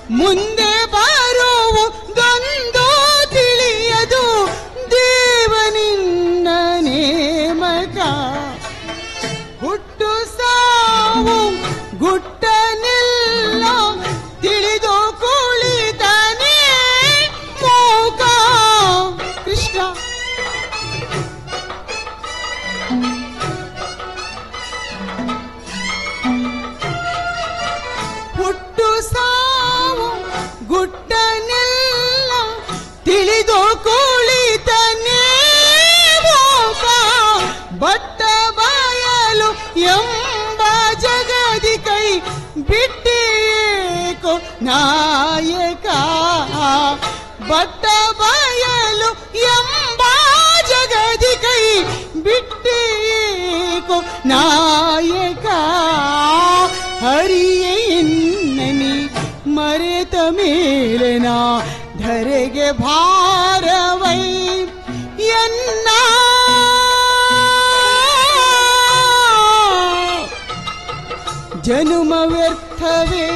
ಮುಂದೆ ಬರುವುದೊಂದು ತಿಳಿಯದು ದೇವನಿನ್ನ ನೇಮಕ. ಹುಟ್ಟು ಸಾವು ಗುಟ್ಟನಿಲ್ಲ ತಿಳಿದು ಕುಳಿತನೇ ಮೂಕ. ಕೃಷ್ಣ ಹುಟ್ಟು ಸಾವು ಗುಟ್ಟನೆಲ್ಲ ತಿಳಿದು ಕುಳಿತನೇ ಮೂಕ. ಬಟ್ಟ ಬಯಲು ಎಂಬ ಜಗದಿ ಕೈ ಬಿಟ್ಟೇಕೋ ನಾಯಕ. ಬಟ್ಟ ಬಯಲು ಎಂಬ ಜಗದಿ ಕೈ ಬಿಟ್ಟೇಕೋ ನಾಯಕ. ಹರಿಯೇ ಎನ್ನನಿ ಮರೆತ ಮೇಲೆನ ಧರೆಗೆ ಭಾರವೈ ಎನ್ನ. ಜನುಮ ವ್ಯರ್ಥವೇ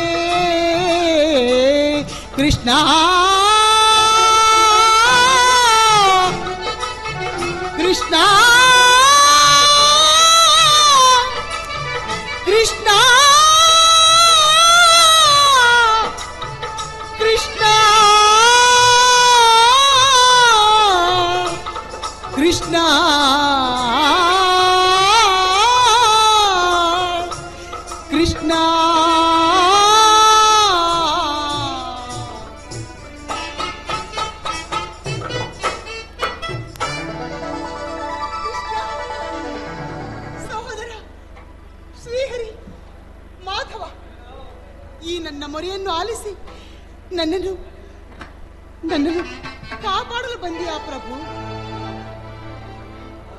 ಕೃಷ್ಣ. ಕೃಷ್ಣ ಕೃಷ್ಣ ಕೃಷ್ಣ ಕೃಷ್ಣ ಕೃಷ್ಣ. ಸಹೋದರ ಶ್ರೀಹರಿ ಮಾಧವ, ಈ ನನ್ನ ಮೊರೆಯನ್ನು ಆಲಿಸಿ ನನ್ನನ್ನು ಕಾಪಾಡಲು ಬಂದಿಯಾ ಪ್ರಭು?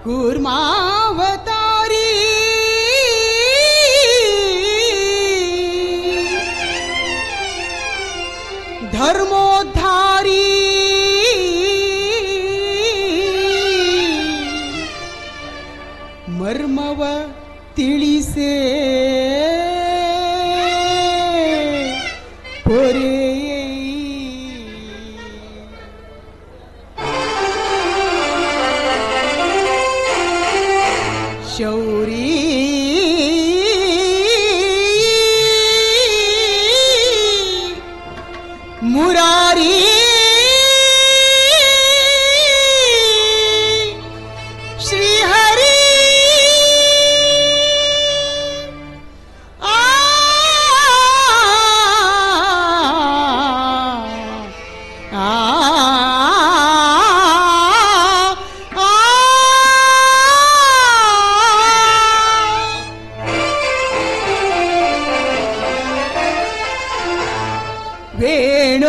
ಕೂರ್ಮಾವತಾರಿ ಧರ್ಮೋದ್ಧಾರಿ ಮರ್ಮವ ತಿಳಿಸೇ ಪೊರೆ. ಶೌರಿ ಮುರಾರಿ ಶ್ರೀಹರಿ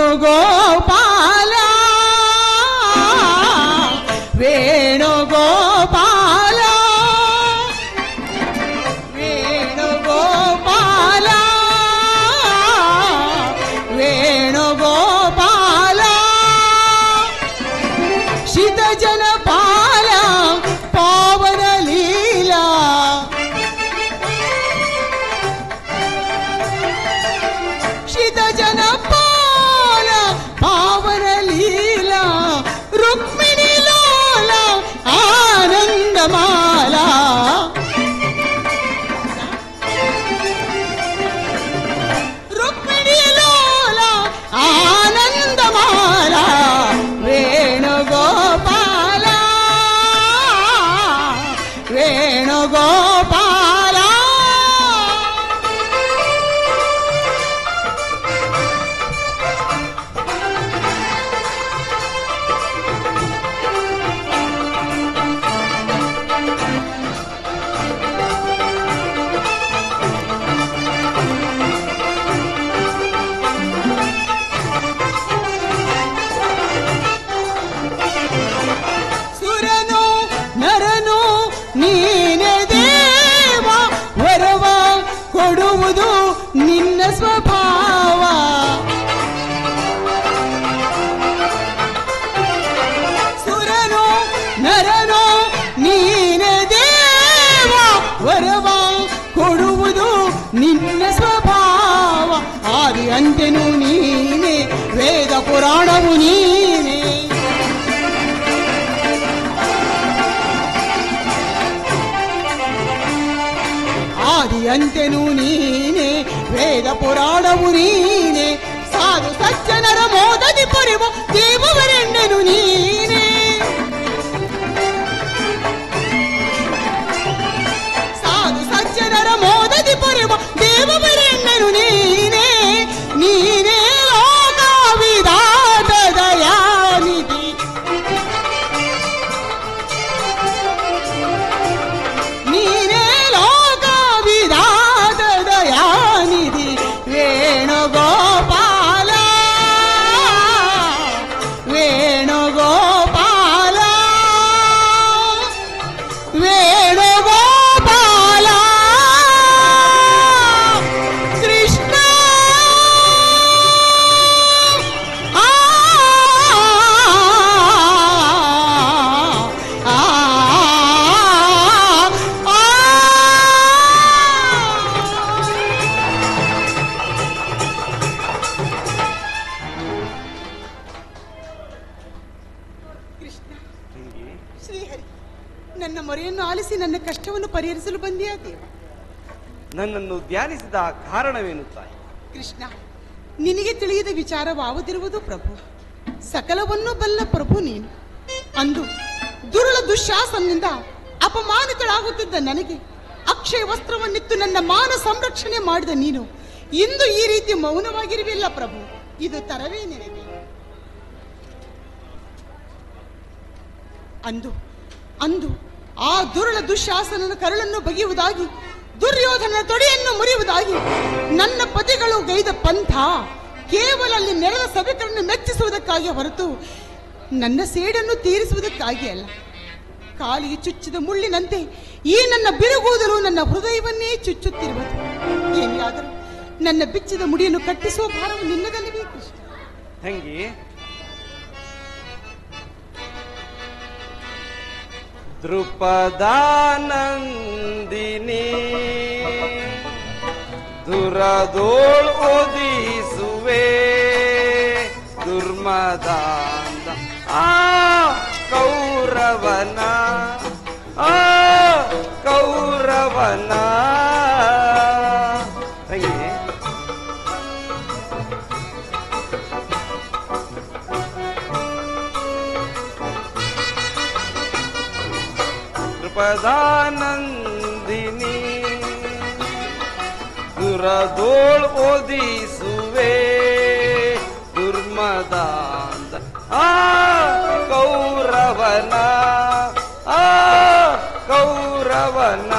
ವೇಣುಗೋಪಾಲ ವೇಣುಗೋಪಾಲ ವೇಣುಗೋಪಾಲ ವೇಣುಗೋಪಾಲ ಶಿತ ಜನಪಾಲ ಪಾವನ ಲೀಲಾ ಶಿತ ಜನಪಾಲ ಪಾವನ ಲೀಲಾ ರುಕ್ಮಿಣಿ ಲೋಲ ಆನಂದಮಾಲ ರುಕ್ಮಿಣಿ ಲೋಲ ಆನಂದಮಾಲ ವೇಣುಗೋಪಾಲ ವೇಣುಗೋಪಾಲ ಸುರನು ನರನು ನೀನೆ ದೇವ ವರವ ಕೊಡುವುದು ನಿನ್ನ ಸ್ವಭಾವ ಸುರನು ನರನು ನೀನೆ ದೇವ ವರವ ಕೊಡುವುದು ನಿನ್ನ ಸ್ವಭಾವ ಆದ ಆದಿ ಅಂತ್ಯನು ನೀನೆ, ವೇದ ಪುರಾಣವು ನೀನೆ. ಆದಿ ಅಂತ್ಯನು ನೀನೆ, ವೇದ ಪುರಾಣವು ನೀನೆ, ಸಾಧು ಸಜ್ಜನರ ಮೋದದಿ ಪೊರೆವ ದೇವವರೆಣ್ಣನು ನೀನೆ. ಸಾಧು ಸಜ್ಜನರ ಮೋದದಿ ಪೊರೆವ ದೇವವರೆಣ್ಣನು ನೀನೆ. ನೀನೇ ಲೋಕ ವಿಧಾತ ದಯಾನಿಧಿ, ನೀನೇ ಲೋಕ ವಿಧಾತ ದಯಾನಿಧಿ. ವೇಣುಗೋಪಾಲ ವೇಣುಗೋಪಾಲ ವೇಣುಗೋಪಾಲ ಕೃಷ್ಣ. ಆ ಆ ಶ್ರೀಹರಿ, ನನ್ನ ಮೊರೆಯನ್ನು ಆಲಿಸಿ ನನ್ನ ಕಷ್ಟವನ್ನು ಪರಿಹರಿಸಲು ಬಂದಿಯಾ ದೇವ?
ನನ್ನನ್ನು ಧ್ಯಾನಿಸಿದ ಕಾರಣವೇನು ತಾಯಿ?
ಕೃಷ್ಣ, ನಿನಗೆ ತಿಳಿಯದ ವಿಚಾರವಾಗುತ್ತಿರುವುದು ಪ್ರಭು. ಸಕಲವನ್ನು ಬಲ್ಲ ಪ್ರಭು ನೀನು. ಅಂದು ದುರುಳ ದುಶ್ಯಾಸನದಿಂದ ಅಪಮಾನಿತಳಾಗುತ್ತಿದ್ದ ನನಗೆ ಅಕ್ಷಯ ವಸ್ತ್ರವನ್ನಿತ್ತು ನನ್ನ ಮಾನ ಸಂರಕ್ಷಣೆ ಮಾಡಿದ ನೀನು ಇಂದು ಈ ರೀತಿ ಮೌನವಾಗಿರುವಿಲ್ಲ ಪ್ರಭು. ಇದು ತರವೇ ನಿನಗೆ? ಅಂದು ಅಂದು ಆ ದುರುಳ ದುಶ್ಯಾಸನನ ಕರುಳನ್ನು ಬಗೆಯುವುದಾಗಿ, ದುರ್ಯೋಧನ ತೊಡೆಯನ್ನು ಮುರಿಯುವುದಾಗಿ ನನ್ನ ಪತಿಗಳು ಗೈದ ಪಂಥ ಕೇವಲ ಅಲ್ಲಿ ನೆರೆದ ಸಭಿಕರನ್ನು ಮೆಚ್ಚಿಸುವುದಕ್ಕಾಗಿ ಹೊರತು ನನ್ನ ಸೇಡನ್ನು ತೀರಿಸುವುದಕ್ಕಾಗಿ ಅಲ್ಲ. ಕಾಲಿಗೆ ಚುಚ್ಚಿದ ಮುಳ್ಳಿನಂತೆ ಈ ನನ್ನ ಬಿರುಗೂದಲು ನನ್ನ ಹೃದಯವನ್ನೇ ಚುಚ್ಚುತ್ತಿರುವುದು. ಏನಾದರೂ ನನ್ನ ಬಿಚ್ಚಿದ ಮುಡಿಯನ್ನು ಕಟ್ಟಿಸುವ ಭಾರವು ನಿನ್ನದಲ್ಲವೇ ಕೃಷ್ಣ?
ತಂಗಿ, ದೃಪದಾನಂದಿನಿ ದುರದೋಳ್ ಓದಿಸುವೆ ದುರ್ಮದಾಂದ ಆ ಕೌರವನ ಆ ಕೌರವನ. ತಂಗಿ, ದೃಪದಾನಂದಿನಿ ದುರದೋಳ್ ಓದಿಸುವೆ ದುರ್ಮದಾಂತ ಆ ಕೌರವನ ಆ ಕೌರವನ.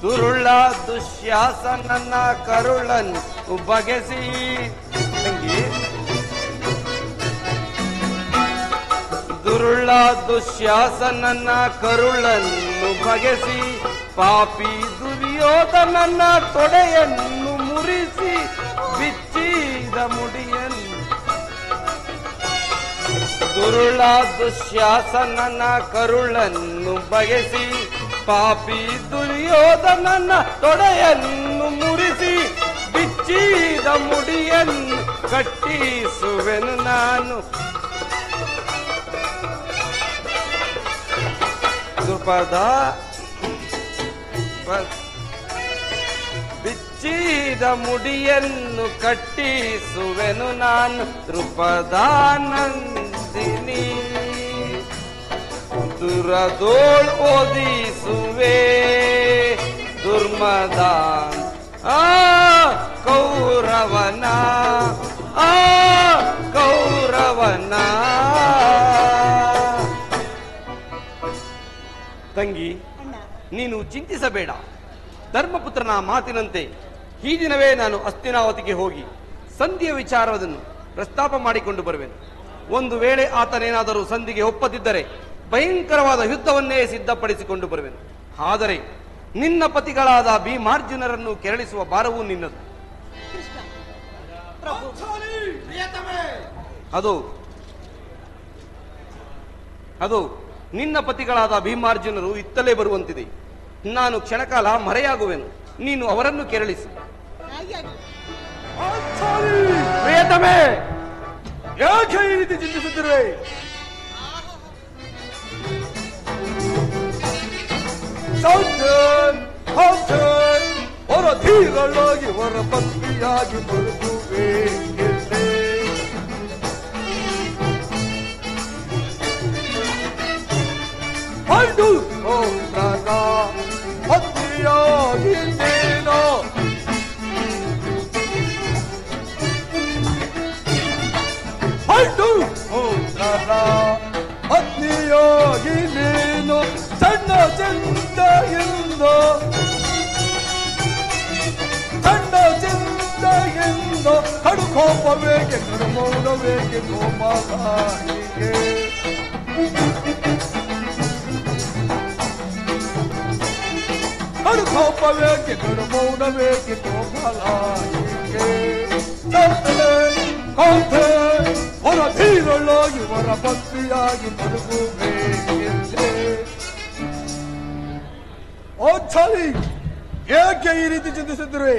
ದುರುಳ ದುಶ್ಯಾಸನನ ಕರುಳನ್ನು ಬಗೆಸಿ ತಂಗಿ, ದುರುಳ ದುಶ್ಯಾಸನನ ಕರುಳನ್ನು ಬಗೆಸಿ ಪಾಪಿ ದುರ್ಯೋಧನನ ತೊಡೆಯನ್ನು ಮುರಿಸಿ ಬಿಚ್ಚಿದ ಮುಡಿಯನ್ನು. ದುರುಳ ದುಶ್ಯಾಸನನ ಕರುಳನ್ನು ಬಗೆಸಿ ಪಾಪಿ ದುರ್ಯೋಧನನ ತೊಡೆಯನ್ನು ಮುರಿಸಿ ಬಿಚ್ಚಿದ ಮುಡಿಯನ್ನು ಕಟ್ಟಿಸುವೆನು ನಾನು. ದ್ರುಪದ ಬಿಚ್ಚಿದ ಮುಡಿಯನ್ನು ಕಟ್ಟಿಸುವೆನು ನಾನು. ದ್ರುಪದಾನಂದಿನಿ ದುರದೋಳ್ ಓದಿಸುವೆ ದುರ್ಮದಾನ್ ಆ ಕೌರವನ ಆ ಕೌರವನ. ತಂಗಿ, ನೀನು ಚಿಂತಿಸಬೇಡ. ಧರ್ಮಪುತ್ರನ ಮಾತಿನಂತೆ ಈ ದಿನವೇ ನಾನು ಹಸ್ತಿನಾವತಿಗೆ ಹೋಗಿ ಸಂಧಿಯ ವಿಚಾರವನ್ನು ಪ್ರಸ್ತಾಪ ಮಾಡಿಕೊಂಡು ಬರುವೆನು. ಒಂದು ವೇಳೆ ಆತನೇನಾದರೂ ಸಂಧಿಗೆ ಒಪ್ಪದಿದ್ದರೆ ಭಯಂಕರವಾದ ಯುದ್ಧವನ್ನೇ ಸಿದ್ಧಪಡಿಸಿಕೊಂಡು ಬರುವೆನು. ಆದರೆ ನಿನ್ನ ಪತಿಗಳಾದ ಭೀಮಾರ್ಜುನರನ್ನು ಕೆರಳಿಸುವ ಭಾರವೂ ನಿನ್ನದು. ಅದು ನಿನ್ನ ಪತಿಗಳಾದ ಭೀಮಾರ್ಜುನರು ಇತ್ತಲೇ ಬರುವಂತಿದೆ. ನಾನು ಕ್ಷಣಕಾಲ ಮರೆಯಾಗುವೆನು. ನೀನು ಅವರನ್ನು ಕೆರಳಿಸು.
ಪ್ರಿಯತಮೆ, ಯಾಕೆ ಈ ರೀತಿ ಚಿಂತಿಸುತ್ತಿರುವೆ? ಹೊರ ಧೀರಳಾಗಿ ಹೊರ ಪತ್ನಿಯಾಗಿ ಬರುತ್ತುವೆ ಹಂಡು ಹೋದಾಗ ಪತ್ನಿಯಾಗಿ ನೀನೋ ಹಂಡು ಹೋದಾಗ ಪತ್ನಿಯಾಗಿ ನೀನು ಸಣ್ಣ ಚಿಂತೆಯಿಂದ ಕಡು ಕೋಪವೇಗೆ ಕಡು ಮೌನವೇಗೆ ಕೋಮಗಾರಿಗೆ ಕಡು ಕೋಪವೇಗೆ ಕಡು ಮೌನವೇಗೆ ಕೋಮಲಾಯಿಗೆ ಕಾಂತೆ ಹೊರ ಧೀರಳಾಗಿ ಹೊರ ಭಕ್ತಿಯಾಗಿ ಬದುಕುಬೇಕಿದೆ. ಓ ಛಾಲಿ, ಏಕೆ ಈ ರೀತಿ ಚಿಂತಿಸಿದ್ರಿ?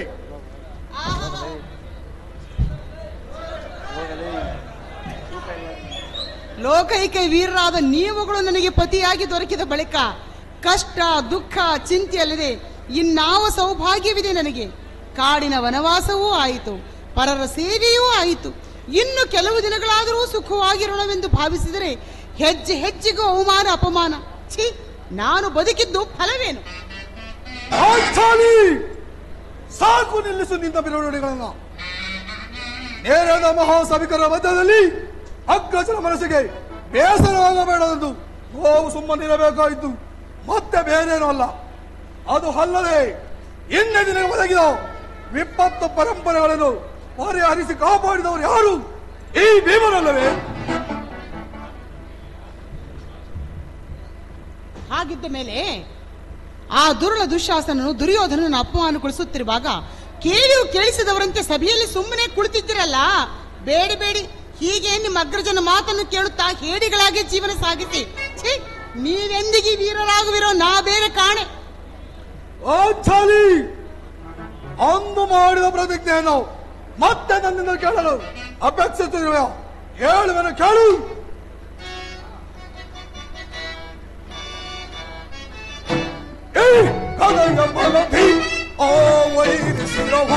ಲೋಕೈಕ ವೀರರಾದ ನೀವುಗಳು ನನಗೆ ಪತಿಯಾಗಿ ದೊರಕಿದ ಬಳಿಕ ಕಷ್ಟ ದುಃಖ ಚಿಂತೆಯಲ್ಲದೆ ಇನ್ನಾವ ಸೌಭಾಗ್ಯವಿದೆ ನನಗೆ? ಕಾಡಿನ ವನವಾಸವೂ ಆಯಿತು, ಪರರ ಸೇವೆಯೂ ಆಯಿತು. ಇನ್ನು ಕೆಲವು ದಿನಗಳಾದರೂ ಸುಖವಾಗಿರೋಣವೆಂದು ಭಾವಿಸಿದರೆ ಹೆಜ್ಜೆ ಹೆಜ್ಜೆಗೂ ಅವಮಾನ ಅಪಮಾನ. ಛೀ, ನಾನು ಬದುಕಿದ್ದು ಫಲವೇನು?
ಸಾಕು, ನಿಲ್ಲಿಸು ನಿಂತ ಬಿರುನುಡಿಗಳನ್ನು. ನೇರದ ಮಹಾಸಭಿಕರ ಮಧ್ಯದಲ್ಲಿ ಅಗ್ರಜನ ಮನಸ್ಸಿಗೆ ಬೇಸರವಾಗಬೇಡದೆಂದು ನಾವು ಸುಮ್ಮನಿರಬೇಕಾಯಿತು, ಮತ್ತೆ ಬೇರೇನೂ ಅಲ್ಲ. ಅದು ಅಲ್ಲದೆ ಇನ್ನೇ ದಿನ ಒದಗಿದ ವಿಪತ್ತು ಪರಂಪರೆಗಳನ್ನು ಪರಿಹರಿಸಿ ಕಾಪಾಡಿದವರು ಯಾರು? ಈ ಭೀಮನಲ್ಲವೇ?
ಹಾಗಿದ್ದ ಮೇಲೆ ಆ ದುರುಳ ದುಶ್ಯಾಸನನು ದುರ್ಯೋಧನನ್ನು ಅಪಮಾನಗೊಳಿಸುತ್ತಿರುವಾಗ ಕೇಳಿಯೂ ಕೇಳಿಸಿದವರಂತೆ ಸಭೆಯಲ್ಲಿ ಸುಮ್ಮನೆ ಕುಳಿತಿದ್ದಿರಲ್ಲ. ಬೇಡಿ ಬೇಡಿ, ಹೀಗೆ ನಿಮ್ಮ ಅಗ್ರಜನ ಮಾತನ್ನು ಕೇಳುತ್ತಾ ಹೇಡಿಗಳಾಗಿ ಜೀವನ ಸಾಗಿಸಿ ನೀವೆಂದಿಗೆ ವೀರರಾಗುವಿರೋ ನಾ ಬೇರೆ ಕಾಣೆ.
ಅಂದು ಮಾಡಿದ ಪ್ರತಿಜ್ಞೆಯನ್ನು ಮತ್ತೆ ನನ್ನಿಂದ ಕೇಳಲು ಅಪೇಕ್ಷಿಸುತ್ತಿರುವ ಹೇಳುವೆನು, ಕೇಳು. ಕದಯ ಬಲಧಿ ಓ ವೈರಿಸಿರವ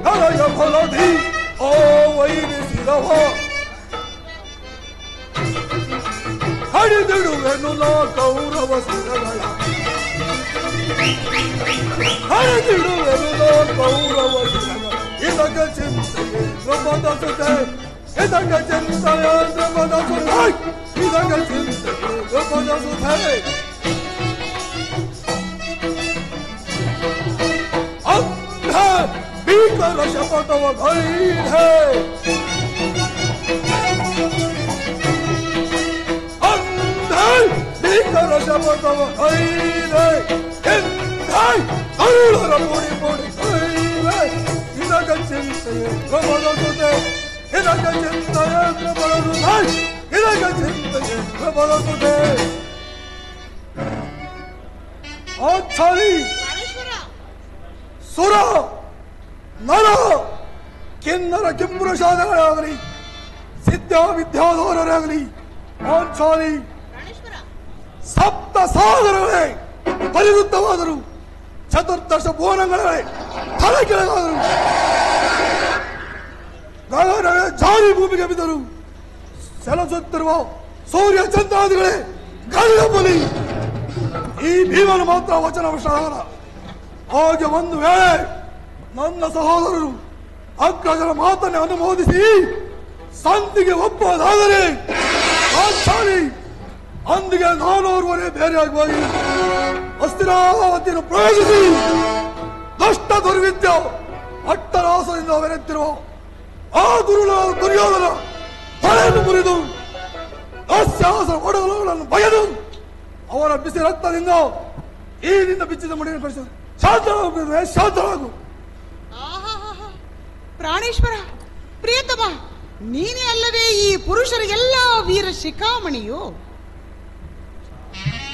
ಕದಯ ಬಲಧಿ ಓ ವೈರಿಸಿರವ ಹರಿದಿಡುವೆನು ನಾ ಕೌರವ ಸಿರಗಳ ಹರಿದಿಡುವೆನು ನಾ ಕೌರವ ಸಿರಗಳ ಇದಕ್ಕೆ ಚಿಂತೆಗೆ ದ್ರೌಪದ ಸುತೆ ಇದಕ್ಕೆ ಚಿಂತೆಯ ದ್ರೌಪದ ಸುತೆ ಇದಕ್ಕೆ ಚಿಂತೆಗೆ ದ್ರೌಪದ ಸುತೆ ಅಂಧ ಭೀಕರ ಶಪಥವ ಗೈದೆ ಭೀಕರ ಶಪಥವ ಗೈದೆ ಕರುಳರ ಪುಡಿ ಪುಡಿ ಗೈದೆ ಇದಕ್ಕೆ ಚಿಂತೆಯ ದ್ರೌಪದ ಸುತೆ ಇದಕ್ಕೆ ಚಿಂತೆಯ ದ್ರೌಪದ ಸುತೆ ಇದಕ್ಕೆ ಚಿಂತೆಯ ದ್ರೌಪದ ಸುತೆ ಸುರ ನರ ಕಿನ್ನರ ಕಿಂಪುರುಷಾದಗಳಾಗಲಿ ಸಿದ್ಧ ವಿದ್ಯಾಧರರಾಗಲಿ ಪಾಂಚಾಲಿ ಸಪ್ತ ಸಾಗರಗಳೇ ಪರಿವೃತ್ತವಾದರು, ಚತುರ್ದಶ ಭುವನಗಳೇ ತಲೆ ಕೆಳಗಾದರು, ಗಗನವೇ ಜಾರಿ ಭೂಮಿಗೆ ಬಿದ್ದರು, ಚಲಿಸುತ್ತಿರುವ ಸೂರ್ಯ ಚಂದ್ರಾದಿಗಳೇ ಗಡಿಯ ಬಲಿ. ಈ ಭೀಮನು ಮಾತ್ರ ವಚನವಶಾಲ. ಹಾಗೆ ಒಂದು ವೇಳೆ ನನ್ನ ಸಹೋದರರು ಅಗ್ರಜರ ಮಾತನ್ನು ಅನುಮೋದಿಸಿ ಸಂಧಿಗೆ ಒಪ್ಪದಾದರೆ ಅಂದಿಗೆ ನಾನೋರ್ವರೇ ಬೇರೆಯಾಗಿ ಹೋಗಿ ಅಸ್ಥಿರಾವತಿಯನ್ನು ಪ್ರವೇಶಿಸಿ ದುಷ್ಟ ದುರ್ವಿದ್ಯ ಅಟ್ಟರಾಸದಿಂದ ಬೆರೆತಿರುವ ಆ ದುರ್ಯೋಧನ ತಲೆಯನ್ನು ಮುರಿದು ಅಸ್ಯಾಸರ ಒಡಲುಗಳನ್ನು ಬಗೆದು ಅವರ ಬಿಸಿ ರಕ್ತದಿಂದ ಈಗಿಂದ ಬಿಚ್ಚಿದ ಮುಡಿಯನ್ನು ಕಳಿಸಿದರು. ಶಾಂತರಾಗು.
ಪ್ರಾಣೇಶ್ವರ, ಪ್ರಿಯತಮ, ನೀನೇ ಅಲ್ಲವೇ ಈ ಪುರುಷರಿಗೆಲ್ಲ ವೀರ ಶಿಖಾಮಣಿಯು?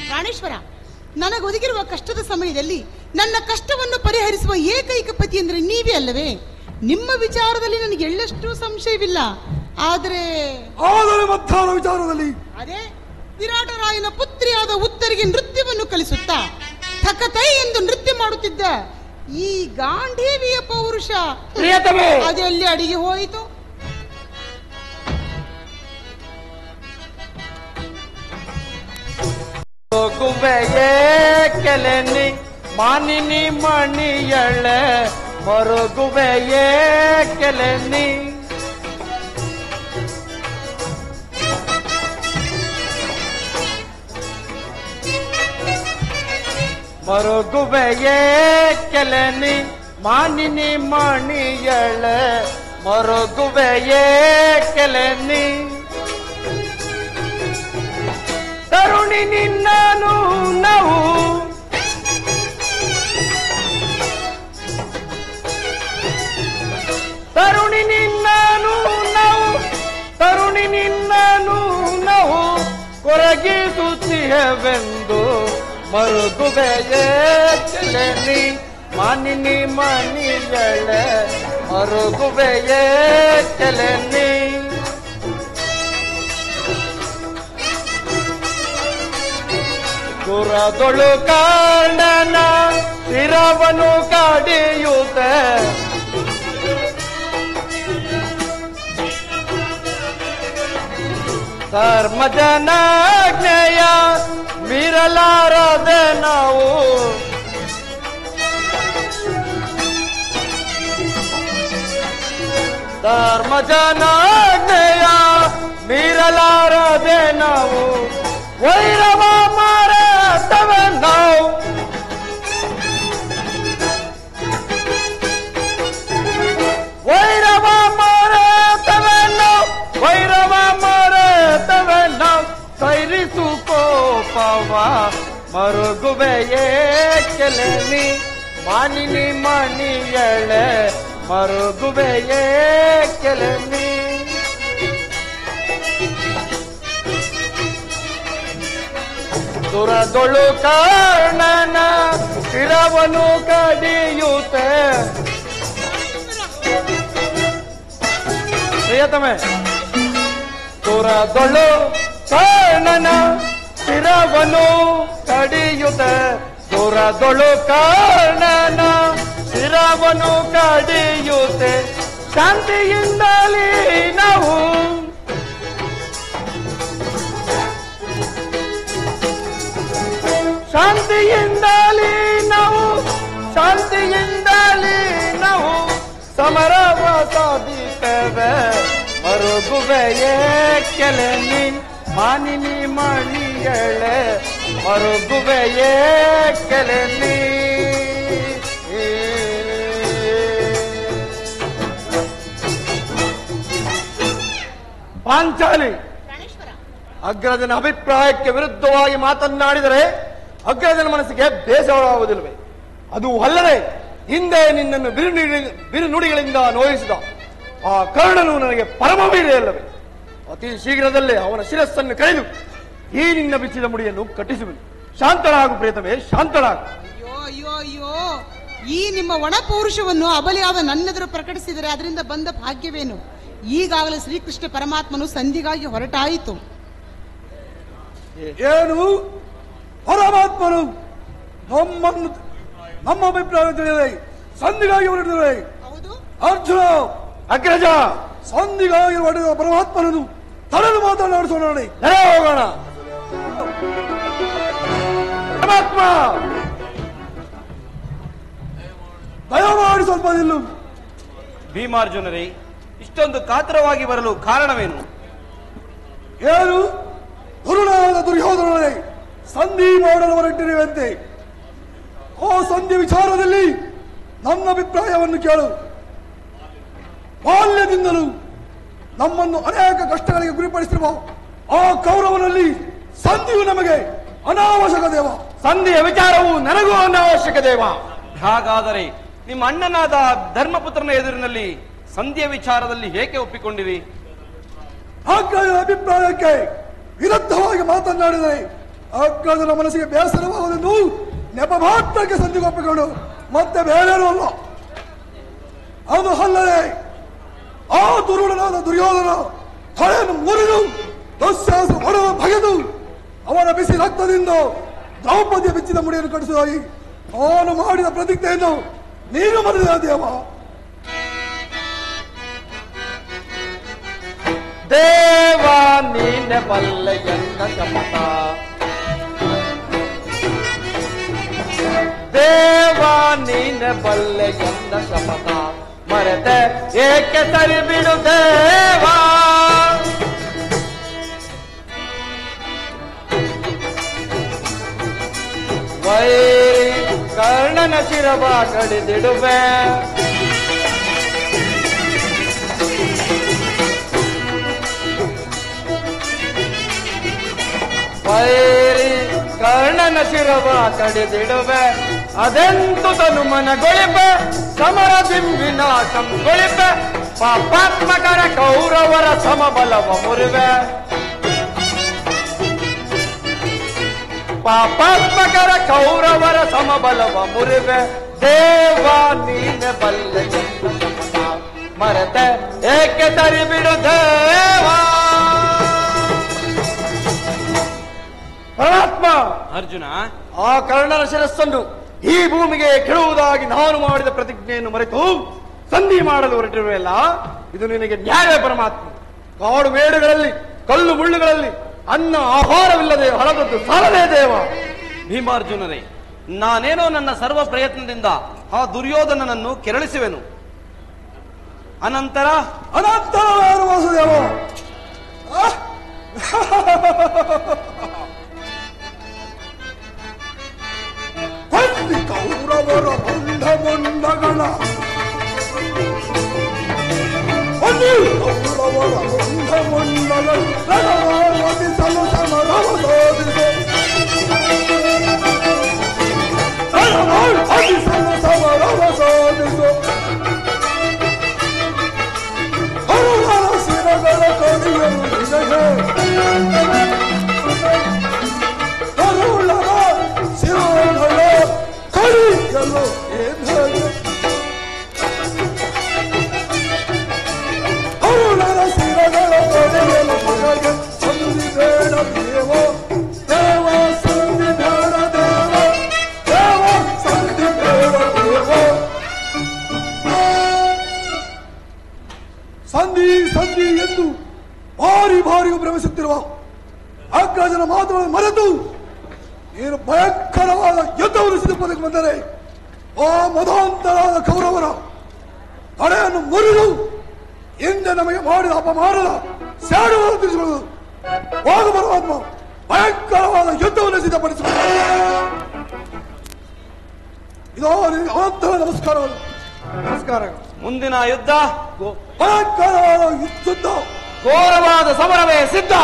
ಪ್ರಾಣೇಶ್ವರ, ನನಗೊದಗಿರುವ ಕಷ್ಟದ ಸಮಯದಲ್ಲಿ ನನ್ನ ಕಷ್ಟವನ್ನು ಪರಿಹರಿಸುವ ಏಕೈಕ ಪತಿ ಅಂದರೆ ನೀವೇ ಅಲ್ಲವೇ? ನಿಮ್ಮ ವಿಚಾರದಲ್ಲಿ ನನಗೆ ಎಳ್ಳಷ್ಟು ಸಂಶಯವಿಲ್ಲ. ಆದರೆ
ಮಧ್ಯಾಹ್ನ ವಿಚಾರದಲ್ಲಿ
ಅದೇ ವಿರಾಟರಾಯನ ಪುತ್ರಿಯಾದ ಉತ್ತರಿಗೆ ನೃತ್ಯವನ್ನು ಕಲಿಸುತ್ತಾ ಥಕತೈ ಎಂದು ನೃತ್ಯ ಮಾಡುತ್ತಿದ್ದ ಈ ಗಾಂಧೀವಿಯ ಪೌರುಷ ಅದೆಲ್ಲಿ ಅಡಿಗೆ ಹೋಯಿತು?
ಕೆಲೆನಿ ಮಾನಿನಿ ಮಣಿಯಳ ಮರುಗುವೆಯೇ ಕೆಲೆನಿ ಮರುಗುವೆಯೇ ಕೆಲೆನಿ ಮಾನಿನಿ ಮಣಿಯಳ ಮರುಗುವೆಯೇ ಕೆಲೆನಿ ತರುಣಿ ನಿನ್ನನು ನಾವು ತರುಣಿ ನಿನ್ನನು ನಾವು ತರುಣಿ ನಿನ್ನನು ನಾವು ಕೊರಗಿಸುತ್ತೀಯವೆಂದು ಮರುಗುವೆಯೇ ಕೆಲೆನಿ ಮಾನಿನಿ ಮಣಿಯಳ ಮರುಗುವೆಯೇ ಕೆಲೆನಿ ಗುರದೊಳು ಕಾಣನ ಶಿರವನು ಕಡಿಯುತ್ತ ಧರ್ಮಜನಾಜ್ಞೆಯ ಮೀರಲಾರದೆ ನಾವು ಧರ್ಮಜನಾಜ್ಞೆಯ ಮೀರಲಾರದೆ ನಾವು ವೈರವ ಮಾರತವೆ ನಾವು ವೈರವ ಮಾರತವೆ ನಾವು ವೈರವ ಮಾರತವೆ ನಾವು ಸೈರಿಸು ಕೋಪವ ಮರುಗುವೆಯೇ ಕೆಲೆನಿ ಮಾನಿನಿ ಮಣಿಯಳೆ ಮರುಗುವೆಯೇ ಕೆಲೆನಿ ದುರದೊಳು ಕಾರಣನ ಶಿರವನು ಕಡಿಯುತ್ತ ಪ್ರಿಯತಮೆ ದುರದೊಳು ಕಾರಣನ ಶಿರವನು ಕಡಿಯುತ್ತ ದುರದೊಳು ಕಾರಣನ ಶಿರವನು ಕಡಿಯುತ್ತೆ ಶಾಂತಿಯಿಂದಲೇ ನಾವು ಶಾಂತಿಯಿಂದಲೇ ನಾವು ಶಾಂತಿಯಿಂದಲೇ ನಾವು ಸಮರವ ಸಾಧಿಸುತ್ತೇವೆ ಮರುಗುವೆಯೇ ಕೆಲೆನಿ ಮಾನಿನಿ ಮಣಿಯಳೆ ಮರುಗುವೆಯೇ ಕೆಲೆನಿ ಪಾಂಚಾಲಿ ಅಗ್ರಜನ ಅಭಿಪ್ರಾಯಕ್ಕೆ ವಿರುದ್ಧವಾಗಿ ಮಾತನಾಡಿದರೆ ಅಗ್ರಜನ ಮನಸ್ಸಿಗೆ ಬೇಸರವಾಗುವುದಿಲ್ಲವೇ? ಅದು ಅಲ್ಲದೆ ಹಿಂದೆ ನಿನ್ನನ್ನು ಬಿರುನುಡಿಗಳಿಂದ ನೋಯಿಸಿದ ಆ ಕರ್ಣನು ನನಗೆ ಪರಮವೀರ್ಯವಲ್ಲವೇ? ಅತಿ ಶೀಘ್ರದಲ್ಲೇ ಅವನ ಶಿರಸ್ಸನ್ನು ಕಳೆದು ಈ ನಿನ್ನ ಬಿಚ್ಚಿದ ಮುಡಿಯನ್ನು ಕಟ್ಟಿಸುವೆನು. ಶಾಂತಳಾಗು ಪ್ರಿಯತಮೇ, ಶಾಂತಳಾಗು.
ಅಯ್ಯೋ ಅಯ್ಯೋ ಅಯ್ಯೋ, ಈ ನಿಮ್ಮ ಒಣ ಪೌರುಷವನ್ನು ಅಬಲೆಯಾದ ನನ್ನೆದುರು ಪ್ರಕಟಿಸಿದರೆ ಅದರಿಂದ ಬಂದ ಭಾಗ್ಯವೇನು? ಈಗಾಗಲೇ ಶ್ರೀಕೃಷ್ಣ ಪರಮಾತ್ಮನು ಸಂಧಿಗಾಗಿ ಹೊರಟಾಯಿತು.
ಏನು ಪರಮಾತ್ಮನು ನಮ್ಮ ಅಭಿಪ್ರಾಯ ತಿಳಿಯದೆ ಸಂಧಿಗಾಗಿ ಹೊರಟಿದೆ?
ಹೌದು
ಅರ್ಜುನ,
ಅಗ್ರಜ,
ಸಂಧಿಗಾಗಿ ಹೊರಟಿರುವ ಪರಮಾತ್ಮನನ್ನು ತಡೆದು ಮಾತನಾಡಿಸೋಣ. ನೋಡಿ
ಹೋಗೋಣ. ಪರಮಾತ್ಮ
ದಯಮಾಡಿ ಸ್ವಲ್ಪ ನಿಲ್ಲು.
ಭೀಮಾರ್ಜುನರೇ, ಇಷ್ಟೊಂದು ಕಾತರವಾಗಿ ಬರಲು ಕಾರಣವೇನು?
ಏನು ದುರುಳಾದ ದುರ್ಯೋಧನರೇ, ಸಂಧಿ ಮಾಡಲು ಹೊರಟಿರುವಂತೆ ಆ ಸಂಧಿ ವಿಚಾರದಲ್ಲಿ ನನ್ನ ಅಭಿಪ್ರಾಯವನ್ನು ಕೇಳು. ಬಾಲ್ಯದಿಂದಲೂ ನಮ್ಮನ್ನು ಅನೇಕ ಕಷ್ಟಗಳಿಗೆ ಗುರಿಪಡಿಸಿರುವ ಆ ಕೌರವನಲ್ಲಿ ಸಂಧಿಯು ನಮಗೆ ಅನಾವಶ್ಯಕ ದೇವ.
ಸಂಧಿಯ ವಿಚಾರವು ನನಗೂ ಅನಾವಶ್ಯಕ ದೇವ.
ಹಾಗಾದರೆ ನಿಮ್ಮ ಅಣ್ಣನಾದ ಧರ್ಮಪುತ್ರನ ಎದುರಿನಲ್ಲಿ ಸಂಧಿಯ ವಿಚಾರದಲ್ಲಿ ಏಕೆ ಒಪ್ಪಿಕೊಂಡಿರಿ?
ಅಗ್ರಜನ ಅಭಿಪ್ರಾಯಕ್ಕೆ ವಿರುದ್ಧವಾಗಿ ಮಾತನಾಡಿದರೆ ಅಗ್ಗಜನ ಮನಸ್ಸಿಗೆ ಬೇಸರವಾಗುವುದೆಂದು ನೆಪ ಮಾತ್ರಕ್ಕೆ ಸಂಧಿಗೊಪ್ಪಿಕೊಂಡು ಮತ್ತೆ ಬೇರೇನೂ ಅಲ್ಲ. ಅದು ಅಲ್ಲದೆ ಆ ದುರುಳನಾದ ದುರ್ಯೋಧನ ತಲೆಯನ್ನು ಮುರಿದು ದುಶ್ಯಾಸ ಹೊಡೆದ ಬಗೆದು ಅವನ ಬಿಸಿ ರಕ್ತದಿಂದ ದ್ರೌಪದಿಯ ಬಿಚ್ಚಿದ ಮುಡಿಯನ್ನು ಕಟ್ಟಿಸುವುದಾಗಿ ಅವನು ಮಾಡಿದ ಪ್ರತಿಜ್ಞೆಯನ್ನು ನೀನು ಮರೆದ ದೇವ.
ದೇವ ನೀನೆ ಬಲ್ಲೆ ಎಂದ ಶಪಥ, ದೇವ ನೀನೆ ಬಲ್ಲೆ ಎಂದ ಶಪಥ ಮರೆತೆ ಏಕೆ ಸರಿ ಬಿಡು ದೇವ. ವೈರಿ ಕರ್ಣನ ಶಿರವ ಕಡಿದಿಡುವೆ, ವೈರಿ ಕರ್ಣನ ಶಿರವ ಕಡಿದಿಡುವೆ. ಅದೆಂತು ತನು ಮನಗೊಳಿಪೆ ಸಮರ ಬಿಂಬಿನ ಸಂಗೊಳಿಪೆ, ಪಾಪಾತ್ಮಕರ ಕೌರವರ ಸಮಬಲವ ಮುರಿವೆ, ಪಾಪಾತ್ಮಕರ ಕೌರವರ ಸಮಬಲವ ಮುರಿವೆ. ದೇವ ನೀನೆ ಬಲ್ಲೆ ಮರೆತೆ ಏಕೆ ಸರಿ ಬಿಡು ದೇವ. ಪರಮಾತ್ಮ
ಅರ್ಜುನ,
ಆ ಕರ್ಣನ ಶಿರಸ್ಸನ್ನು ಈ ಭೂಮಿಗೆ ಕೆಡುವುದಾಗಿ ನಾನು ಮಾಡಿದ ಪ್ರತಿಜ್ಞೆಯನ್ನು ಮರೆತು ಸಂಧಿ ಮಾಡಲು ಹೊರಟಿರುವೆಲ್ಲ, ಇದು ನಿನಗೆ ನ್ಯಾಯವೇ ಪರಮಾತ್ಮ? ಕಾಡು ಮೇಡುಗಳಲ್ಲಿ ಕಲ್ಲು ಮುಳ್ಳುಗಳಲ್ಲಿ ಅನ್ನ ಆಹಾರವಿಲ್ಲದೆ ಹಳದದ್ದು ಸಾಲದೇ ದೇವ.
ಭೀಮಾರ್ಜುನರೇ, ನಾನೇನೋ ನನ್ನ ಸರ್ವ ಪ್ರಯತ್ನದಿಂದ ಆ ದುರ್ಯೋಧನನನ್ನು ಕೆರಳಿಸುವೆನು. ಅನಂತರ
ವಾಸುದೇವ, ಕೌರವರ ಬಂಧ ಮುಂಡಗಳ ಕೌರವರ ಬಂಧ ಮುಂಡಗಳು ರಣವಾದಿಸಲು ಸಮರವ ಸಾಧಿಸು, ರಣವಾದಿಸಲು ಸಮರವ ಸಾಧಿಸು. ಕರುಣರ ಶಿರಗಳ ಕಡಿಯಲು ನಿನಗೆ, ಕರುಣರ ಶಿರಗಳ ಕಡಿಯಲು ನಿನಗೆ, ಕರುಣರ ಶಿರಗಳ ಕಡಿಯಲು ನಿನಗೆ. ಸಂಧಿ ಬೇಡ ದೇವ, ದೇವ ಸಂಧಿ ಬೇಡ ದೇವ, ದೇವ ಸಂಧಿ ಬೇಡ ದೇವ. ಸಂಧಿ ಸಂಧಿ ಎಂದು ಭಾರಿ ಭಾರಿಗೂ ಭ್ರಮಿಸುತ್ತಿರುವ ಅಗ್ರಜನ ಮಾತುಗಳನ್ನು ಮರೆತು ನೀನು ಭಯಂಕರವಾದ ಯುದ್ಧವನ್ನು ಸಿದ್ಧಪಡಿಸಿ ಬಂದರೆ ಆ ಮಧಾಂತರಾದ ಕೌರವರ ತಡೆಯನ್ನು ಮುರಿದು ಹಿಂದೆ ನಮಗೆ ಮಾಡಿದ ಅಪಮಾನದ ಸ್ಯಾಡುವನ್ನು ತಿಳಿಸಿಕೊಳ್ಳುವುದು. ಹೋಗ ಪರಮಾತ್ಮ, ಭಯಂಕರವಾದ ಯುದ್ಧವನ್ನು ಸಿದ್ಧಪಡಿಸಿಕೊಳ್ಳ. ಇದೋ ನಿನಗೆ ಅನಂತರ ನಮಸ್ಕಾರಗಳು.
ನಮಸ್ಕಾರಗಳು. ಮುಂದಿನ ಯುದ್ಧ
ಭಯಂಕರವಾದ ಯುದ್ಧ,
ಘೋರವಾದ ಸಮರವೇ ಸಿದ್ಧ.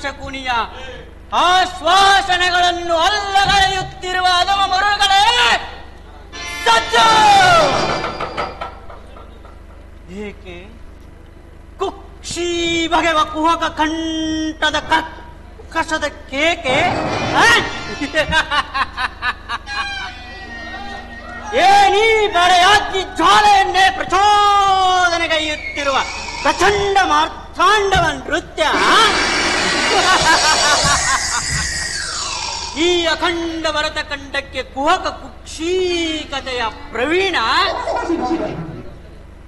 ಶಕುನಿಯ ಆಶ್ವಾಸನೆಗಳನ್ನು ಅಲ್ಲಗಳೆಯುತ್ತಿರುವ ಅಧಮ ಮರುಗಳೇ ಸಜ್ಜು. ಏಕೆ ಕುಕ್ಷಿ ಬಗೆವ ಕುಹಕ ಕಂಠದ ಕರ್ಕಶದ ಕೇಕೆ? ಏನೀ ಬರೆಯಾಗಿ ಜ್ವಾಲೆಯನ್ನೇ ಪ್ರಚೋದನೆಗೈಯುತ್ತಿರುವ ಪ್ರಚಂಡ ಮಾರ್ಥಾಂಡವ ನೃತ್ಯ? ಈ ಅಖಂಡ ಭರತ ಖಂಡಕ್ಕೆ ಕುಹಕ ಕುಕ್ಷೀಕತೆಯ ಪ್ರವೀಣ,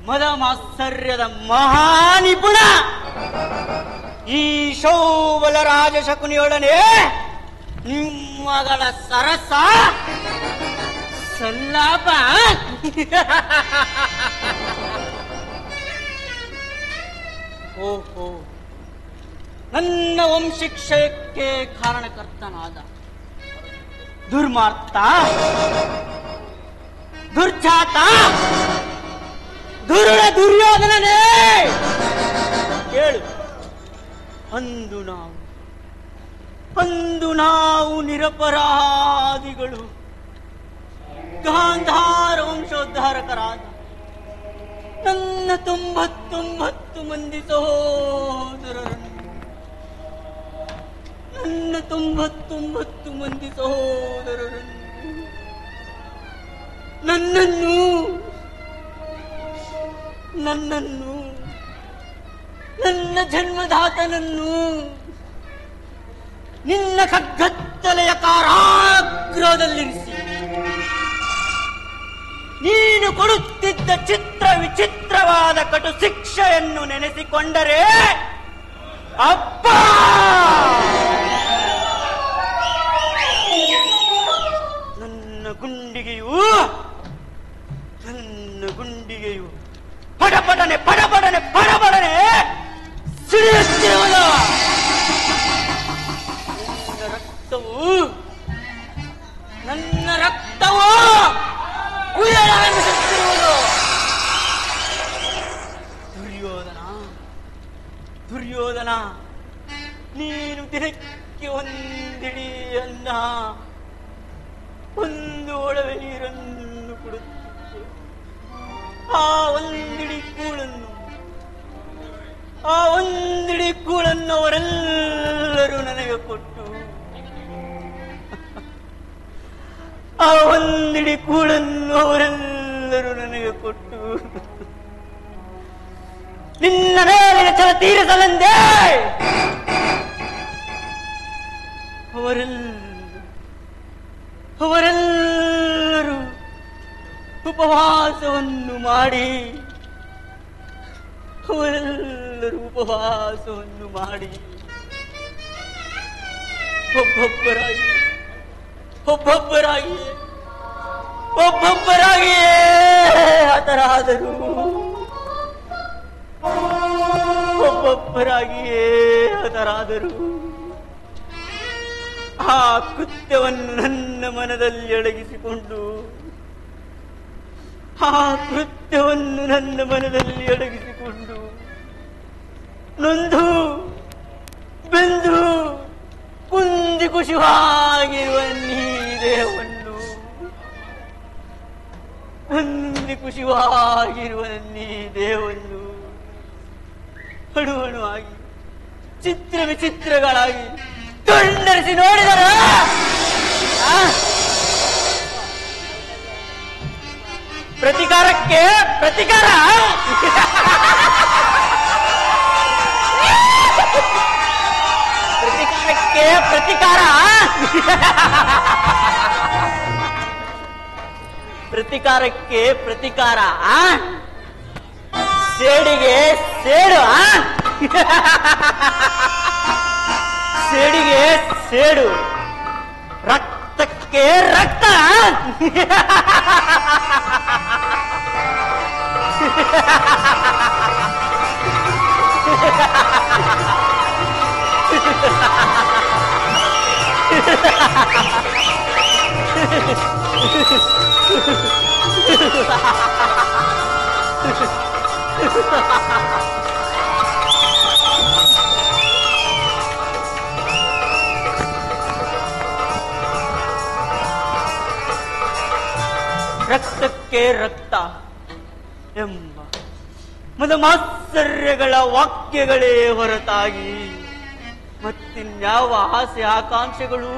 ಮದ ಮಾತ್ಸರ್ಯದ ಮಹಾನಿಪುಣ ಈ ಶೌಬಲ ರಾಜ ಶಕುನಿಯೊಡನೆ ನಿಮ್ಮಗಳ ಸರಸ ಸಲ್ಲಾಪ. ಓಹೋ, ನನ್ನ ವಂಶಿಕ್ಷಯಕ್ಕೆ ಕಾರಣಕರ್ತನಾದ ದುರ್ಮಾರ್ಥ, ದುರ್ಜಾತ, ದುರುಳ ದುರ್ಯೋಧನನೇ ಕೇಳು. ಅಂದು ನಾವು ನಿರಪರಾಧಿಗಳು, ಗಾಂಧಾರ ವಂಶೋದ್ಧಾರಕರಾದ ನನ್ನ 99 ಮಂದಿ ಸಹೋದರರನ್ನು, ನನ್ನ 99 ಮಂದಿ ಸಹೋದರರನ್ನು, ನನ್ನನ್ನು ನನ್ನ ಜನ್ಮದಾತನನ್ನು ನಿನ್ನ ಖಡ್ಗತ್ತಲೆಯ ಕಾರಾಗೃಹದಲ್ಲಿರಿಸಿ ನೀನು ಕೊಡುತ್ತಿದ್ದ ಚಿತ್ರ ವಿಚಿತ್ರವಾದ ಕಟು ಶಿಕ್ಷೆಯನ್ನು ನೆನೆಸಿಕೊಂಡರೆ ಅಪ್ಪ, ನನ್ನ ಗುಂಡಿಗೆಯು ಪಡಪಡನೆ ಸಿಡಿಯುತ್ತಿರುವುದು. ನನ್ನ ರಕ್ತವು ಉಯರವೆನಿಸುತ್ತಿರುವುದು. ದುರ್ಯೋಧನ, ನೀನು ದಿನಕ್ಕೆ ಒಂದಿಡಿ ಅನ್ನ, ಒಂದು ಒಡವೆ ನೀರನ್ನು ಕೊಡುತ್ತಿದ್ದೆ. ಆ ಒಂದಿಡಿ ಕೂಳನ್ನು ಅವರೆಲ್ಲರೂ ನನಗೆ ಕೊಟ್ಟು, ಆ ಒಂದಿಡಿ ಕೂಳನ್ನು ಅವರೆಲ್ಲರೂ ನನಗೆ ಕೊಟ್ಟು ನಿನ್ನ ಮೇಲಿನ ಛಲ ತೀರಿಸಲೆಂದೇ ಅವರೆಲ್ಲರೂ ಉಪವಾಸವನ್ನು ಮಾಡಿ ಒಬ್ಬೊಬ್ಬರಾಗಿಯೇ ಹತರಾದರು. ಆ ಕೃತ್ಯವನ್ನು ನನ್ನ ಮನದಲ್ಲಿ ಅಡಗಿಸಿಕೊಂಡು ನೊಂದು ಬೆಂದು ಕುಂದಿ ಖುಷಿಯಾಗಿರುವ ನೀ ದೇಹವನ್ನು ಅಣುವಣುವಾಗಿ ಚಿತ್ರ ವಿಚಿತ್ರಗಳಾಗಿ ತುಂಡರಿಸಿ ನೋಡಿದರ ಪ್ರತಿಕಾರಕ್ಕೆ ಪ್ರತಿಕಾರ ಪ್ರತಿಕಾರಕ್ಕೆ ಪ್ರತಿಕಾರ, ಸೇಡಿಗೆ ಸೇಡು, ಸೇಡಿಗೆ ಸೇಡು, ರಕ್ತಕ್ಕೆ ರಕ್ತ, ರಕ್ತಕ್ಕೆ ರಕ್ತ ಎಂಬ ಮದಮಾತ್ಸರ್ಯಗಳ ವಾಕ್ಯಗಳೇ ಹೊರತಾಗಿ ಮತ್ತಿನ್ಯಾವ ಆಸೆ ಆಕಾಂಕ್ಷೆಗಳೂ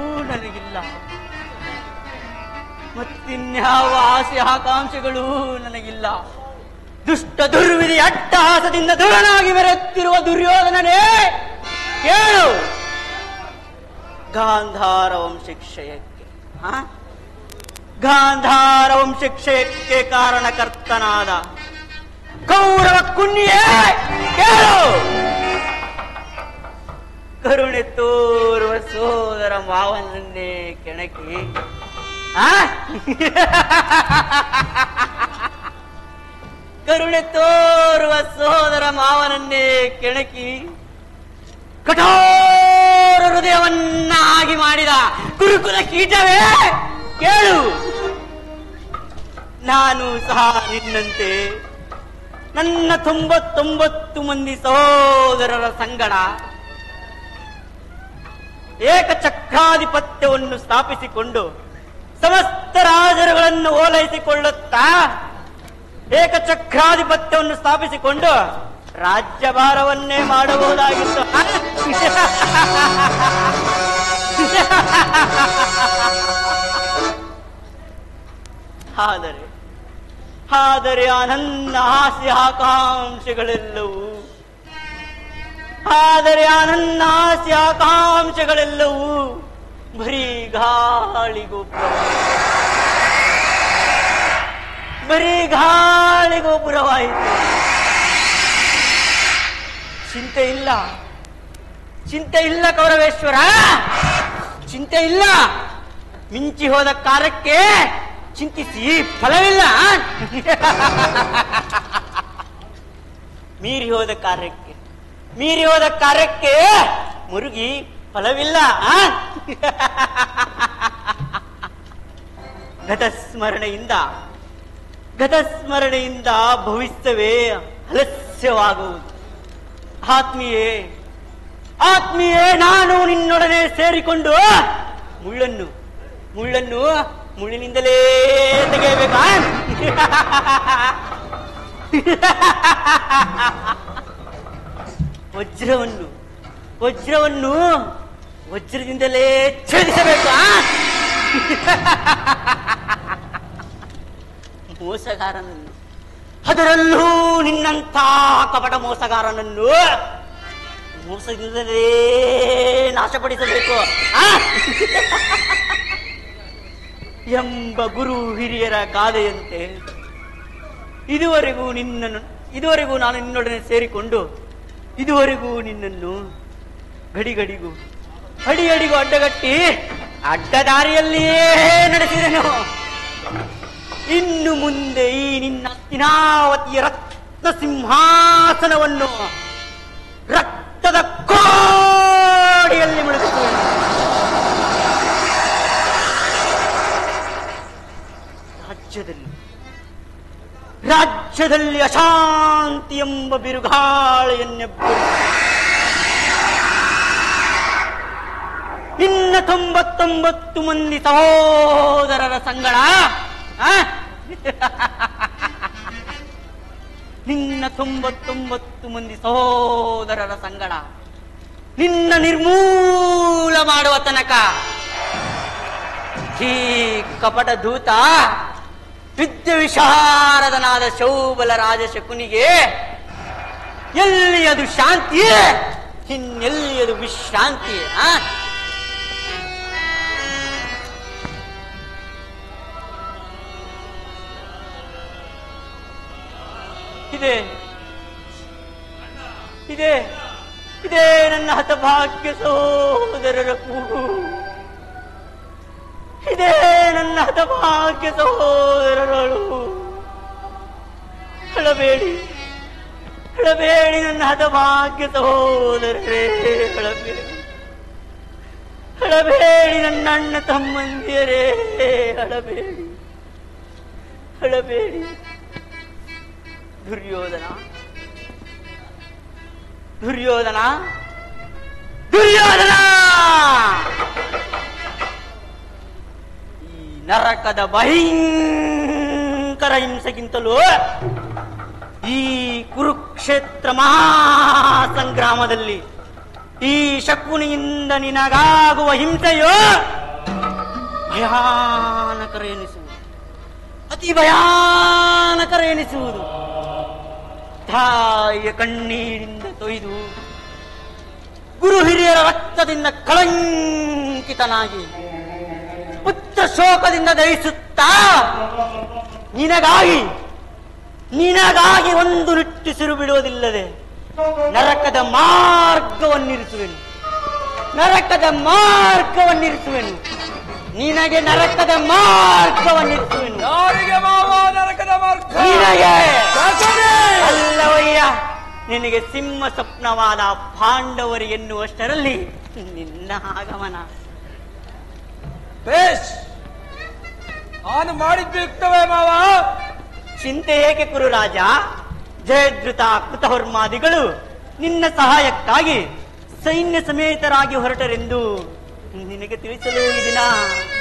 ನನಗಿಲ್ಲ. ದುಷ್ಟ ದುರ್ವಿಧಿ ಅಟ್ಟಹಾಸದಿಂದ ದುರನಾಗಿ ಮೆರೆಯುತ್ತಿರುವ ದುರ್ಯೋಧನನೇ ಕೇಳು. ಗಾಂಧಾರ ವಂಶಕ್ಷಯಕ್ಕೆ ಕಾರಣಕರ್ತನಾದ ಕೌರವ ಕುನ್ಯೆ ಕೇಳು. ಕರುಣೆ ತೋರುವ ಸೋದರ ಮಾವನನ್ನೇ ಕೆಣಕಿ ಕರುಣೆ ತೋರುವ ಸೋದರ ಮಾವನನ್ನೇ ಕೆಣಕಿ ಕಠೋರ ಹೃದಯವನ್ನಾಗಿ ಮಾಡಿದ ಕುರುಕುಲ ಕೀಟವೇ ಕೇಳು. ನಾನು ಸಹ ನಿನ್ನಂತೆ ನನ್ನ 99 ಮಂದಿ ಸಹೋದರರ ಸಂಗಡ ಏಕಚಕ್ರಾಧಿಪತ್ಯವನ್ನು ಸ್ಥಾಪಿಸಿಕೊಂಡು ಸಮಸ್ತ ರಾಜರುಗಳನ್ನು ಓಲೈಸಿಕೊಳ್ಳುತ್ತಾ ಏಕಚಕ್ರಾಧಿಪತ್ಯವನ್ನು ಸ್ಥಾಪಿಸಿಕೊಂಡು ರಾಜ್ಯಭಾರವನ್ನೇ ಮಾಡಬಹುದಾಗಿತ್ತು. ಆದರೆ ಆ ನನ್ನ ಆಸೆ ಆಕಾಂಕ್ಷೆಗಳೆಲ್ಲವೂ ಬರೀ ಗಾಳಿಗೋಪುರವಾಯಿತು. ಚಿಂತೆ ಇಲ್ಲ ಕೌರವೇಶ್ವರ, ಚಿಂತೆ ಇಲ್ಲ. ಮಿಂಚಿ ಹೋದ ಕಾರ್ಯಕ್ಕೆ ಚಿಂತಿಸಿ ಫಲವಿಲ್ಲ. ಮೀರಿ ಹೋದ ಕಾರ್ಯಕ್ಕೆ ಮುರುಗಿ ಫಲವಿಲ್ಲ. ಗತಸ್ಮರಣೆಯಿಂದ ಭವಿಷ್ಯವೇ ಅಲಸ್ಯವಾಗುವುದು. ಆತ್ಮೀಯೇ, ನಾನು ನಿನ್ನೊಡನೆ ಸೇರಿಕೊಂಡು ಮುಳ್ಳನ್ನು ಮುಳ್ಳಿನಿಂದಲೇ ತೆಗೆಯಬೇಕಾ? ವಜ್ರವನ್ನು ವಜ್ರದಿಂದಲೇ ಛೇದಿಸಬೇಕಾ? ಮೋಸಗಾರನನ್ನು, ಅದರಲ್ಲೂ ನಿನ್ನಂಥ ಕಪಟ ಮೋಸಗಾರನನ್ನು ಮೋಸದಿಂದಲೇ ನಾಶಪಡಿಸಬೇಕು ಎಂಬ ಗುರು ಹಿರಿಯರ ಗಾದೆಯಂತೆ ಇದುವರೆಗೂ ನಾನು ನಿನ್ನೊಡನೆ ಸೇರಿಕೊಂಡು ಇದುವರೆಗೂ ನಿನ್ನನ್ನು ಗಡಿಗಡಿಗೂ ಅಡಿಯಡಿಗೂ ಅಡ್ಡಗಟ್ಟಿ ಅಡ್ಡದಾರಿಯಲ್ಲಿಯೇ ನಡೆಸಿದೆನು. ಇನ್ನು ಮುಂದೆ ಈ ನಿನ್ನ ಹಸ್ತಿನಾವತಿಯ ರತ್ನ ಸಿಂಹಾಸನವನ್ನು ರಕ್ತದ ಕೋಡಿಯಲ್ಲಿ ಮುಳುಗಿಸುವೆನು. ರಾಜ್ಯದಲ್ಲಿ ಅಶಾಂತಿ ಎಂಬ ಬಿರುಗಾಳಿಯನ್ನೆಬ್ಬರು ನಿನ್ನ 99 ಮಂದಿ ಸಹೋದರರ ಸಂಗಡ ನಿನ್ನ 99 ಮಂದಿ ಸಹೋದರರ ಸಂಗಡ ನಿನ್ನ ನಿರ್ಮೂಲ ಮಾಡುವ ತನಕ ಈ ಕಪಟ ದೂತ ವಿದ್ಯ ವಿಶಾರದನಾದ ಶೌಬಲ ರಾಜ ಶಕುನಿಗೆ ಎಲ್ಲಿ ಅದು ಶಾಂತಿಯೇ, ಇನ್ನೆಲ್ಲಿ ಅದು ವಿಶ್ರಾಂತಿಯೇ? ಇದೇ ನನ್ನ ಹತಭಾಗ್ಯ ಸಹೋದರರ ಕೂಗು. ಇದೇ ನನ್ನ ಹತಭಾಗ್ಯ ಸಹೋದರರು. ಹೇಳಬೇಡಿ ನನ್ನ ಹತಭಾಗ್ಯ ಸಹೋದರರೇ, ಹೇಳಬೇಡಿ ನನ್ನ ಅಣ್ಣ ತಮ್ಮಂದಿರೇ, ಹೇಳಬೇಡಿ. ದುರ್ಯೋಧನ ಈ ನರಕದ ಭಯಂಕರ ಹಿಂಸೆಗಿಂತಲೂ ಈ ಕುರುಕ್ಷೇತ್ರ ಮಹಾಸಂಗ್ರಾಮದಲ್ಲಿ ಈ ಶಕುನಿಯಿಂದ ನಿನಗಾಗುವ ಹಿಂಸೆಯೋ ಭಯಾನಕರ ಎನಿಸುವುದು, ಅತಿ ಭಯಾನಕರ ಎನಿಸುವುದು. ತಾಯಿಯ ಕಣ್ಣೀರಿಂದ ತೊಯ್ದು ಗುರು ಹಿರಿಯರ ರಕ್ತದಿಂದ ಕಳಂಕಿತನಾಗಿ ಪುತ್ರ ಶೋಕದಿಂದ ದಹಿಸುತ್ತಾ ನಿನಗಾಗಿ ಒಂದು ನಿಟ್ಟುಸಿರು ಬಿಡುವುದಿಲ್ಲದೆ ನರಕದ ಮಾರ್ಗವನ್ನಿರಿಸುವೆನು. ನಿನಗೆ ನರಕದ ಮಾರ್ಗವನ್ನಿರಿಸುವೆನು.
ಯಾರಿಗೆ ಮಾವ ನರಕದ ಮಾರ್ಗ?
ನಿನಗೆ ಅಲ್ಲವಯ್ಯ, ನಿನಗೆ ಸಿಂಹ ಸ್ವಪ್ನವಾದ ಪಾಂಡವರು ಎನ್ನುವಷ್ಟರಲ್ಲಿ ನಿನ್ನ ಆಗಮನ.
ಬೇಷ್, ನಾನು ಮಾಡಿದ್ದು ಯುಕ್ತವೇ ಮಾವ.
ಚಿಂತೆ ಏಕೆ ಕುರುರಾಜ? ಜಯದ್ರುತ ಕೃತಹರ್ಮಾದಿಗಳು ನಿನ್ನ ಸಹಾಯಕ್ಕಾಗಿ ಸೈನ್ಯ ಸಮೇತರಾಗಿ ಹೊರಟರೆಂದು ನಿನಗೆ ತಿಳಿಸಲು ಈ ದಿನ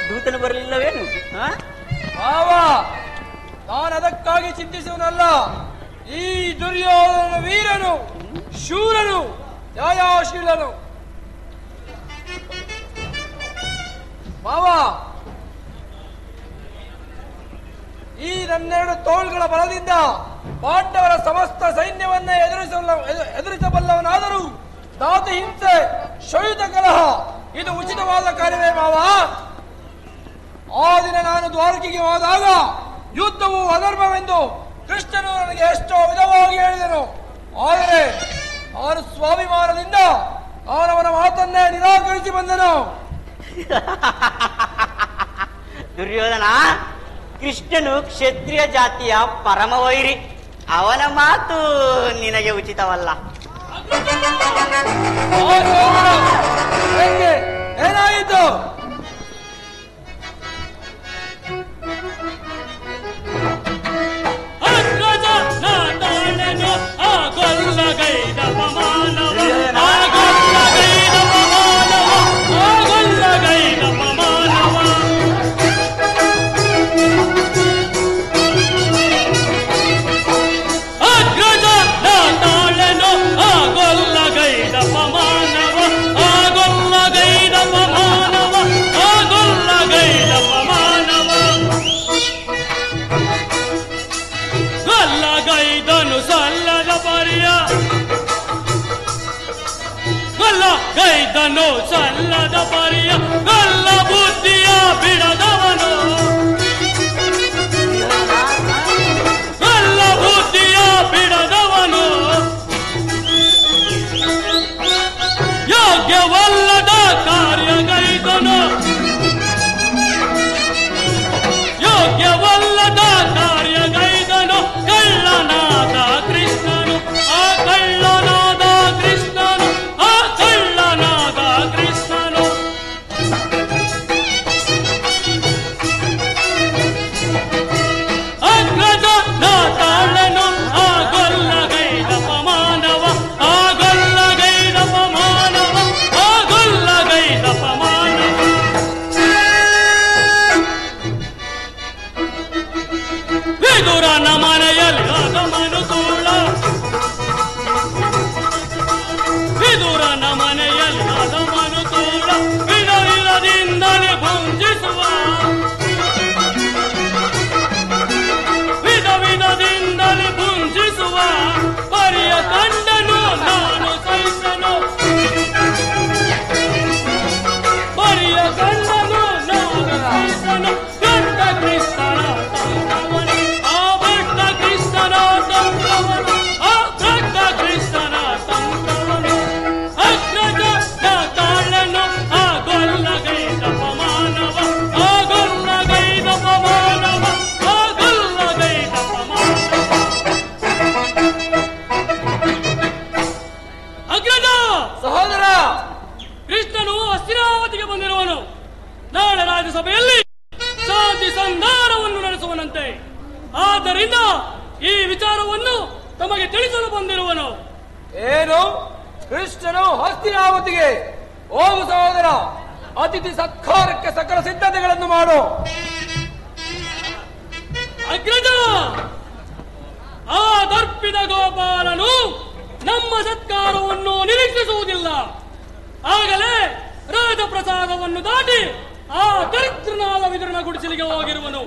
ದೂತನು ಬರಲಿಲ್ಲವೇನು?
ಮಾವ, ನಾನು ಅದಕ್ಕಾಗಿ ಚಿಂತಿಸುವನಲ್ಲ. ಈ ದುರ್ಯೋಧನ ವೀರನು, ಶೂರನು, ನ್ಯಾಯಶೀಲನು. ಮಾವ, ಈ ನನ್ನೆರಡು ತೋಳ್ಗಳ ಬಲದಿಂದ ಪಾಂಡವರ ಸಮಸ್ತ ಸೈನ್ಯವನ್ನೇ ಎದುರಿಸಬಲ್ಲವನಾದರೂ ದಾತಿ ಹಿಂಸೆ, ಶಯುಧ ಕಲಹ ಇದು ಉಚಿತವಾದ ಕಾರ್ಯವೇ ಮಾವ? ಆ ದಿನ ನಾನು ದ್ವಾರಕೆಗೆ ಹೋದಾಗ ಯುದ್ಧವು ಅಧರ್ಮವೆಂದು ಕೃಷ್ಣನು ನನಗೆ ಎಷ್ಟೋ ವಿಧವಾಗಿ ಹೇಳಿದನು. ಆದರೆ ನಾನು ಸ್ವಾಭಿಮಾನದಿಂದ ಅವನ ಮಾತನ್ನೇ ನಿರಾಕರಿಸಿ ಬಂದನು.
ದುರ್ಯೋಧನ, ಕೃಷ್ಣನು ಕ್ಷತ್ರಿಯ ಜಾತಿಯ ಪರಮವೈರಿ. ಅವನ ಮಾತು ನಿನಗೆ ಉಚಿತವಲ್ಲ.
ಏನಾಯಿತು?
ಗೈದನು ಸಲ್ಲದ ಪರಿಯ ಗಲ್ಲ ಬುದ್ಧಿಯ ಬಿಡದವನು, ಗಲ್ಲ ಬುದ್ಧಿಯ ಬಿಡದವನು, ಯೋಗ್ಯವಲ್ಲದ ಕಾರ್ಯಗೈದನು, ಯೋಗ್ಯವಲ್ಲದ ಕಾರ್ಯಗೈದನು. ಕಳ್ಳನಾದ ಕೃಷ್ಣನು, ಆ ಕಳ್ಳನಾದ ಕೃಷ್ಣನು, ಆ ಕಳ್ಳನಾದ ಕೃಷ್ಣನು. ಅಗ್ರಜ ನಾತಾಳನು, ಆ ಗೊಲ್ಲಗೈದ ಪಮಾನವ, ಆ ಗೊಲ್ಲಗೈದ ಪಮಾನವ, ಆ ಗೊಲ್ಲಗೈದ ಪಮಾನವ. ವಿದುರನ ಮನೆಯಲ್ಲಿ ಆಗಮನು ತೂಳ, ವಿದುರನ ಮನೆಯಲ್ಲಿ ಆಗಮನು ತೂಳ, ವಿಧ ವಿಧದಿಂದಲೇ ಭುಂಜಿಸುವ, ವಿಧ ವಿಧದಿಂದಲೇ ಭುಂಜಿಸುವ ಪರಿಯ ಕಂಡನು ನಾನು ಸಹಿಸನು, ಪರಿಯ ಕಂಡನು ನಾನು ಸಹಿಸನು. ಗಂಡ ಕ್ರಿಸ್ತನ ತಂತ್ರವನು, ಆ ಭಕ್ತ ಕ್ರಿಸ್ತನ ತಂತ್ರವನು, ಆ ಭಕ್ತ ಕ್ರಿಸ್ತನ ತಂತ್ರವನು. ಅಗ್ರಜ ತಾಳನು, ಆ ಗೊಲ್ಲಗೈದ ಪಮಾನವ, ಆ ಗೊಲ್ಲಗೈದ ಪಮಾನವ, ಆ ಗೊಲ್ಲಗೈದ ಪಮಾನವ. ಅಗ್ರಜ,
ಸಹೋದರ,
ಕೃಷ್ಣನು ಹಸ್ತಿನಾವತಿಗೆ ಬಂದಿರುವನು. ನಾಳೆ ರಾಜ್ಯಸಭೆಯಲ್ಲಿ ಶಾಂತಿ ಸಂಧಾನವನ್ನು ನಡೆಸುವನಂತೆ. ಆದ್ದರಿಂದ ಈ ವಿಚಾರವನ್ನು ತಮಗೆ ತಿಳಿಸಲು ಬಂದಿರುವನು.
ಏನು? ಕೃಷ್ಣನು ಹಸ್ತಿನಾವತಿಗೆ? ಹೋಗು ಸಹೋದರ, ಅತಿಥಿ ಸತ್ಕಾರಕ್ಕೆ ಸಕಲ ಸಿದ್ಧತೆಗಳನ್ನು ಮಾಡು.
ಅಗ್ರಜ, ಆ ದರ್ಪಿದ ಗೋಪಾಲನು ನಮ್ಮ ಸತ್ಕಾರವನ್ನು ನಿರೀಕ್ಷಿಸುವುದಿಲ್ಲ. ಆಗಲೇ ರಾಜಪ್ರಸಾದವನ್ನು ದಾಟಿ ಆ ದರಿದ್ರನಾದ ವಿದುರನ ಗುಡಿಸಲಿಗೆ ಹೋಗಿರುವನು.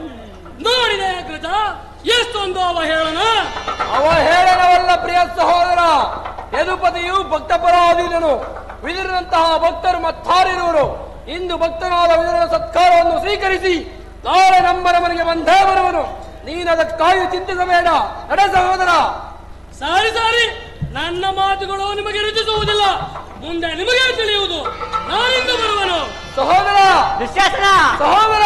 ನೋಡಿದೆ ಅಗ್ರಜ, ಎಷ್ಟೊಂದು ಅವಹೇಳನ.
ಅವಹೇಳನವಲ್ಲ ಪ್ರಿಯ ಸಹೋದರ, ಯದುಪತಿಯು ಭಕ್ತ ಪರಾಧೀನನು. ವಿದುರನಂತಹ ಭಕ್ತರು ಮತ್ತಾರಿರುವರು. ಇಂದು ಭಕ್ತನಾದ ವಿದುರನ ಸತ್ಕಾರವನ್ನು ಸ್ವೀಕರಿಸಿ ನಾಳೆ ನಮ್ಮ ಮನೆಗೆ ಬಂದೇ ಬರುವನು. ನೀನದಕ್ಕಾಗಿ ಚಿಂತಿಸಬೇಡ. ನಡೆ ಸಹೋದರ.
ಸಾರಿ ಸಾರಿ, ನನ್ನ ಮಾತುಗಳು ನಿಮಗೆ ರುಚಿಸುವುದಿಲ್ಲ. ಮುಂದೆ ನಿಮಗೆ ತಿಳಿಯುವುದು. ನಾನಿಂದ ಬರುವನು.
ಸಹೋದರ,
ದುಶ್ಯಾಸನ,
ಸಹೋದರ,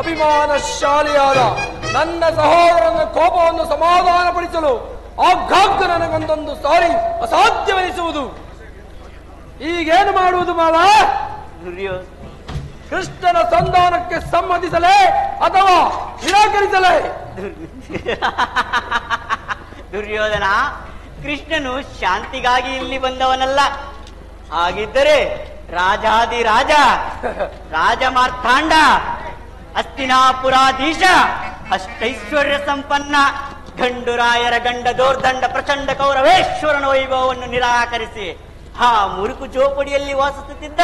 ಅಭಿಮಾನಶಾಲಿಯಾದ ನನ್ನ ಸಹೋದರನ ಕೋಪವನ್ನು ಸಮಾಧಾನಪಡಿಸಲು ಆಗಾಗ ನನಗೊಂದೊಂದು ಸಾರಿ ಅಸಾಧ್ಯವೆನಿಸುವುದು. ಈಗೇನು ಮಾಡುವುದು ಮಾವ? ಕೃಷ್ಣನ ಸಂಧಾನಕ್ಕೆ ಸಮ್ಮತಿಸಲೇ ಅಥವಾ ನಿರಾಕರಿಸಲೇ?
ದುರ್ಯೋಧನ, ಕೃಷ್ಣನು ಶಾಂತಿಗಾಗಿ ಇಲ್ಲಿ ಬಂದವನಲ್ಲ. ಹಾಗಿದ್ದರೆ ರಾಜಾದಿರಾಜ, ರಾಜ ಮಾರ್ತಾಂಡ, ಹಸ್ತಿನಾಪುರಾಧೀಶ, ಅಷ್ಟೈಶ್ವರ್ಯ ಸಂಪನ್ನ, ಗಂಡುರಾಯರ ಗಂಡ ದೋರ್ದಂಡ ಪ್ರಚಂಡ ಕೌರವೇಶ್ವರನ ವೈಭವವನ್ನು ನಿರಾಕರಿಸಿ ಆ ಮುರುಕು ಜೋಪಡಿಯಲ್ಲಿ ವಾಸಿಸುತ್ತಿದ್ದ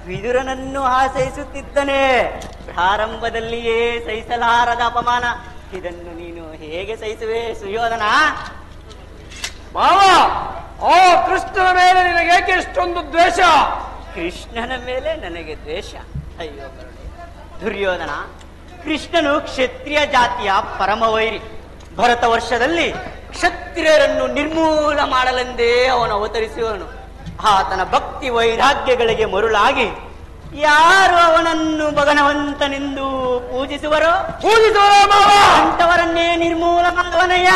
ವಿದುರನನ್ನು ಆಸೈಸುತ್ತಿದ್ದನೆ. ಪ್ರಾರಂಭದಲ್ಲಿಯೇ ಸಹಿಸಲಾರದ ಅಪಮಾನ. ಇದನ್ನು ನೀನು ಹೇಗೆ ಸಹಿಸುವೆ ಸುಯೋಧನ?
ಮಾವ, ಆ ಕೃಷ್ಣನ ಮೇಲೆ ನಿನಗೇಕೆ ಇಷ್ಟೊಂದು ದ್ವೇಷ?
ಕೃಷ್ಣನ ಮೇಲೆ ನನಗೆ ದ್ವೇಷ? ಅಯ್ಯೋ ದುರ್ಯೋಧನ, ಕೃಷ್ಣನು ಕ್ಷತ್ರಿಯ ಜಾತಿಯ ಪರಮವೈರಿ. ಭರತ ವರ್ಷದಲ್ಲಿ ಕ್ಷತ್ರಿಯರನ್ನು ನಿರ್ಮೂಲ ಮಾಡಲೆಂದೇ ಅವನು ಅವತರಿಸುವನು. ಆತನ ಭಕ್ತಿ ವೈರಾಗ್ಯಗಳಿಗೆ ಮರುಳಾಗಿ ಯಾರು ಅವನನ್ನು ಭಗವಂತನೆಂದು ಪೂಜಿಸುವರೋ ಅಂತವರನ್ನೇ ನಿರ್ಮೂಲ ಮಾಡುವನಯ್ಯ.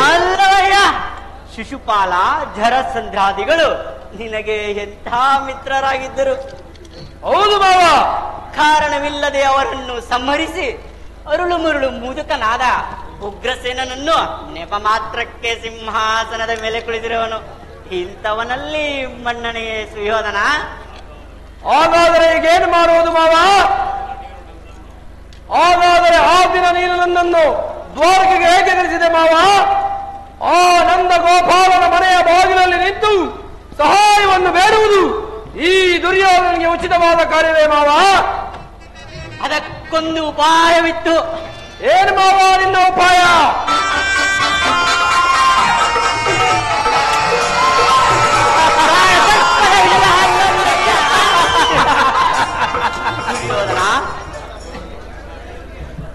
ಅಲ್ಲವಯ್ಯ, ಶಿಶುಪಾಲ, ಜರಸಂಧ್ರಾದಿಗಳು ನಿನಗೆ ಎಂಥ ಮಿತ್ರರಾಗಿದ್ದರು.
ಹೌದು ಮಾವ.
ಕಾರಣವಿಲ್ಲದೆ ಅವರನ್ನು ಸಂಹರಿಸಿ ಅರುಳು ಮುರುಳು ಮುದುಕನಾದ ಉಗ್ರಸೇನನನ್ನು ನೆಪ ಮಾತ್ರಕ್ಕೆ ಸಿಂಹಾಸನದ ಮೇಲೆ ಕುಳಿತಿರುವನು. ಇಂಥವನಲ್ಲಿ ಮನ್ನಣೆಯೇ ಸುಯೋಧನ?
ಹಾಗಾದರೆ ಈಗೇನು ಮಾಡುವುದು ಮಾವ? ಹಾಗಾದರೆ ಆ ದಿನ ನೀನು ನನ್ನನ್ನು ದ್ವಾರಕೆಗೆ ಹೇಗೆ ಕಳಿಸಿದೆ ಮಾವ? ಆ ನಂದ ಗೋಪಾಲನ ಮನೆಯ ಬಾಗಿಲಲ್ಲಿ ನಿಂತು ಸಹಾಯವನ್ನು ಬೇಡುವುದು ಈ ದುರ್ಯೋಧನಿಗೆ ಉಚಿತವಾದ ಕಾರ್ಯವೇ ಮಾವ?
ಅದಕ್ಕೊಂದು ಉಪಾಯವಿತ್ತು.
ಏನು ಮಾವ ನಿನ್ನ ಉಪಾಯ?
ದುರ್ಯೋಧನ,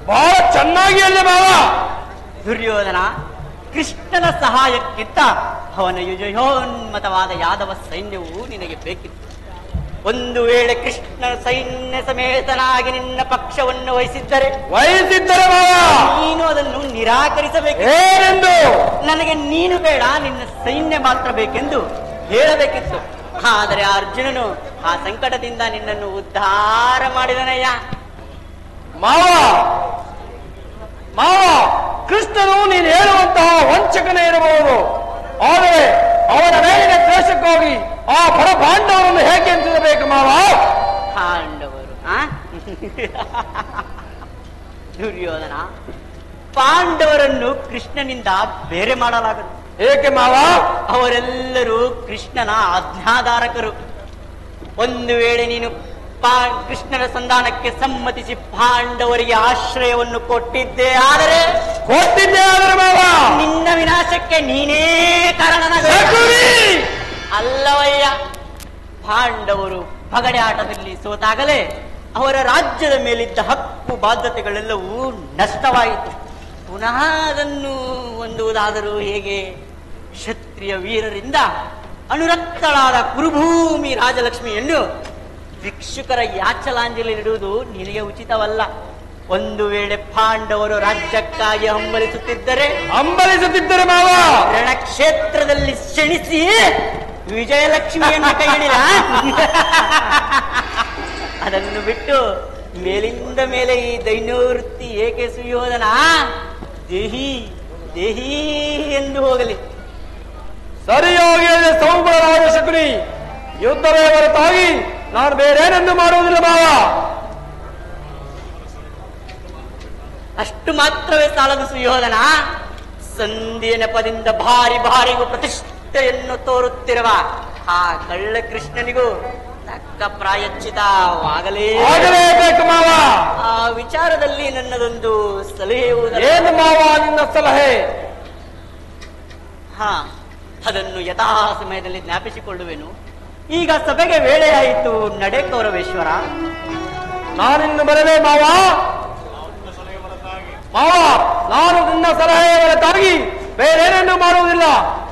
ಬಹಳ ಚೆನ್ನಾಗಿ ಅಲ್ಲ ಮಾವ?
ದುರ್ಯೋಧನ, ಕೃಷ್ಣನ ಸಹಾಯಕ್ಕಿಂತ ಅವನ ಯುಜಯೋನ್ಮತವಾದ ಯಾದವ ಸೈನ್ಯವು ನಿನಗೆ ಬೇಕಿತ್ತು. ಒಂದು ವೇಳೆ ಕೃಷ್ಣ ಸೈನ್ಯ ಸಮೇತನಾಗಿ ನಿನ್ನ ಪಕ್ಷವನ್ನು ವಹಿಸಿದ್ದರೆ ನೀನು ಅದನ್ನು ನಿರಾಕರಿಸಬೇಕು. ನನಗೆ ನೀನು ಬೇಡ, ನಿನ್ನ ಸೈನ್ಯ ಮಾತ್ರ ಬೇಕೆಂದು ಹೇಳಬೇಕಿತ್ತು. ಆದರೆ ಅರ್ಜುನನು ಆ ಸಂಕಟದಿಂದ ನಿನ್ನನ್ನು ಉದ್ಧಾರ ಮಾಡಿದನಯ್ಯ.
ಮಾವ, ಕೃಷ್ಣನು ನೀನು ಹೇಳುವಂತಹ ವಂಚಕನೇ ಇರಬಹುದು. ಆದರೆ ಅವನ ಮೇಲಿನ ದ್ವೇಷಕ್ಕಾಗಿ ಆ ಪರ ಪಾಂಡವರನ್ನು ಹೇಗೆ ಎಂದಿರಬೇಕು ಮಾವ?
ಪಾಂಡವರು? ದುರ್ಯೋಧನ, ಪಾಂಡವರನ್ನು ಕೃಷ್ಣನಿಂದ ಬೇರೆ ಮಾಡಲಾಗದು.
ಏಕೆ ಮಾವ?
ಅವರೆಲ್ಲರೂ ಕೃಷ್ಣನ ಆಜ್ಞಾಧಾರಕರು. ಒಂದು ವೇಳೆ ನೀನು ಕೃಷ್ಣನ ಸಂಧಾನಕ್ಕೆ ಸಮ್ಮತಿಸಿ ಪಾಂಡವರಿಗೆ ಆಶ್ರಯವನ್ನು ಕೊಟ್ಟಿದ್ದೆ ಆದರೆ
ಮಾವ
ನಿನ್ನ ವಿನಾಶಕ್ಕೆ ನೀನೇ ಕಾರಣನಾಗ. ಅಲ್ಲವಯ್ಯ, ಪಾಂಡವರು ಪಗಡೆ ಆಟದಲ್ಲಿ ಸೋತಾಗಲೇ ಅವರ ರಾಜ್ಯದ ಮೇಲಿದ್ದ ಹಕ್ಕು ಬಾಧ್ಯತೆಗಳೆಲ್ಲವೂ ನಷ್ಟವಾಯಿತು. ಪುನಃ ಅದನ್ನು ಹೊಂದುವುದಾದರೂ ಹೇಗೆ? ಕ್ಷತ್ರಿಯ ವೀರರಿಂದ ಅನುರಕ್ತಳಾದ ಕುರುಭೂಮಿ ರಾಜಲಕ್ಷ್ಮಿಯನ್ನು ಭಿಕ್ಷುಕರ ಯಾಚಲಾಂಜಲಿ ನೀಡುವುದು ನಿನಗೆ ಉಚಿತವಲ್ಲ. ಒಂದು ವೇಳೆ ಪಾಂಡವರು ರಾಜ್ಯಕ್ಕಾಗಿ ಹಂಬಲಿಸುತ್ತಿದ್ದರೆ
ಮಾವ
ರಣಕ್ಷೇತ್ರದಲ್ಲಿ ಕ್ಷಣಿಸಿ ವಿಜಯಲಕ್ಷ್ಮಿಯನ್ನು ಕೈ ಹಿಡಿದ. ಅದನ್ನು ಬಿಟ್ಟು ಮೇಲಿಂದ ಮೇಲೆ ಈ ದೈನ್ಯವೃತ್ತಿ ಏಕೆ ಸುಯೋಧನ? ದೇಹಿ ದೇಹಿ ಎಂದು ಹೋಗಲಿ.
ಸರಿಯಾಗಿ ಸೌಮ್ಯರಾದ ಶಕುನಿ, ಯುದ್ಧವೇ ಹೊರತಾಗಿ ನಾನು ಬೇರೇನೆಂದು ಮಾಡುವುದಿಲ್ಲ ಮಾವ.
ಅಷ್ಟು ಮಾತ್ರವೇ ಸಾಲದು ಸುಯೋಧನ. ಸಂಧಿಯ ನೆಪದಿಂದ ಭಾರಿ ಭಾರಿಗೂ ಪ್ರತಿಷ್ಠೆಯನ್ನು ತೋರುತ್ತಿರುವ ಆ ಕಳ್ಳ ಕೃಷ್ಣನಿಗೂ ತಕ್ಕ ಪ್ರಾಯಶ್ಚಿತವಾಗಲೇಬೇಕು
ಮಾವ.
ಆ ವಿಚಾರದಲ್ಲಿ ನನ್ನದೊಂದು ಸಲಹೆ.
ಏನು ಮಾವ ನಿನ್ನ ಸಲಹೆ?
ಅದನ್ನು ಯಥಾ ಸಮಯದಲ್ಲಿ ಜ್ಞಾಪಿಸಿಕೊಳ್ಳುವೆನು. ಈಗ ಸಭೆಗೆ ವೇಳೆಯಾಯಿತು, ನಡೆ ಕೌರವೇಶ್ವರ.
ನಾನಿನ್ನು ಬರಲೇ ಮಾವ? ನಾನು ನಿನ್ನ ಸಲಹೆ ಹೊರತಾಗಿ ಬೇರೇನನ್ನು ಮಾಡುವುದಿಲ್ಲ.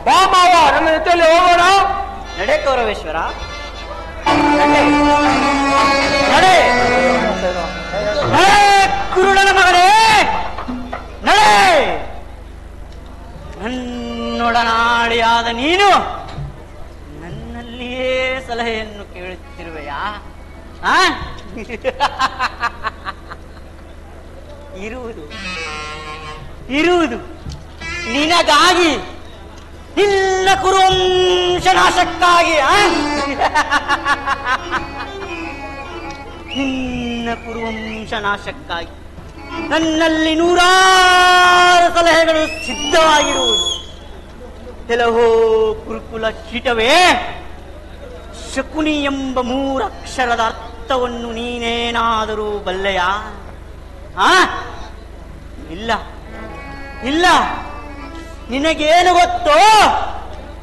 ಬಾ ಮಾವ, ನನ್ನ ಜೊತೆಯಲ್ಲಿ ಹೋಗೋಣ.
ನಡೆ ಕೌರವೇಶ್ವರ, ನಡೆ. ಕುರುಡನ ಮಗನೇ, ನೀನು ನನ್ನಲ್ಲಿಯೇ ಸಲಹೆಯನ್ನು ಕೇಳುತ್ತಿರುವೆಯಾ? ಇರುವುದು ನಿನಗಾಗಿ, ನಿನ್ನ ಕುರುವಂಶನಾಶಕ್ಕಾಗಿ. ನಿನ್ನ ಕುರುವಂಶನಾಶಕ್ಕಾಗಿ ನನ್ನಲ್ಲಿ ನೂರಾರು ಸಲಹೆಗಳು ಸಿದ್ಧವಾಗಿರುವುದು. ಕೆಲವೋ ಕುರುಕುಲ ಕೀಟವೇ, ಶಕುನಿ ಎಂಬ ಮೂರಕ್ಷರದ ಅರ್ಥವನ್ನು ನೀನೇನಾದರೂ ಬಲ್ಲೆಯಾ? ಇಲ್ಲ, ನಿನಗೇನು ಗೊತ್ತೋ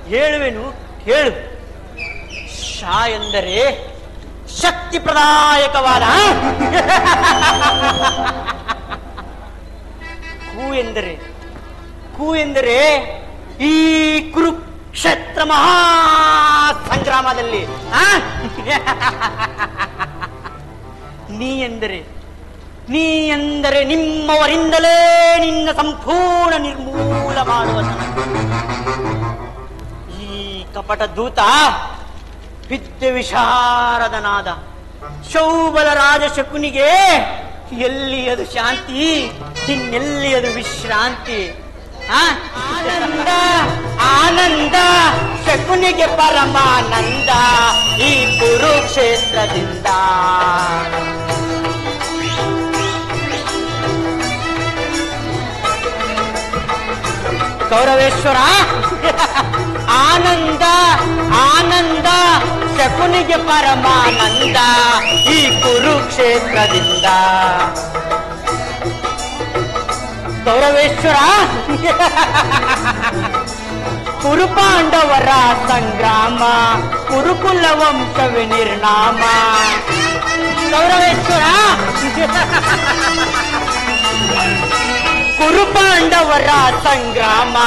ಹೇಳುವೆನು, ಕೇಳು. ಶಾ ಎಂದರೆ ಶಕ್ತಿ ಪ್ರದಾಯಕವಾದ, ಕು ಎಂದರೆ ಈ ಕುರುಕ್ಷೇತ್ರ ಮಹಾ ಸಂಗ್ರಾಮದಲ್ಲಿ ನೀ ಎಂದರೆ ನಿಮ್ಮವರಿಂದಲೇ ನಿನ್ನ ಸಂಪೂರ್ಣ ನಿರ್ಮೂಲ ಮಾಡುವ ಈ ಕಪಟ ದೂತ ವಿದ್ಯೆ ವಿಶಾರದನಾದ ಶೌಬಲ ರಾಜ ಶಕುನಿಗೆ ಎಲ್ಲಿ ಅದು ಶಾಂತಿ, ಇನ್ನೆಲ್ಲಿ ಅದು ವಿಶ್ರಾಂತಿ. ಆನಂದ ಶಕುನಿಗೆ ಪರಮಾನಂದ ಈ ಕುರುಕ್ಷೇತ್ರದಿಂದ. ಕೌರವೇಶ್ವರ, ಆನಂದ ಶಕುನಿಗೆ ಪರಮಾನಂದ ಈ ಕುರುಕ್ಷೇತ್ರದಿಂದ. ಕೌರವೇಶ್ವರ, ಕುರುಪಾಂಡವರ ಸಂಗ್ರಾಮ, ಕುರುಕುಲ ವಂಶವೇ ನಿರ್ನಾಮ. ಕೌರವೇಶ್ವರ, ಕುರುಪಾಂಡವರ ಸಂಗ್ರಾಮ,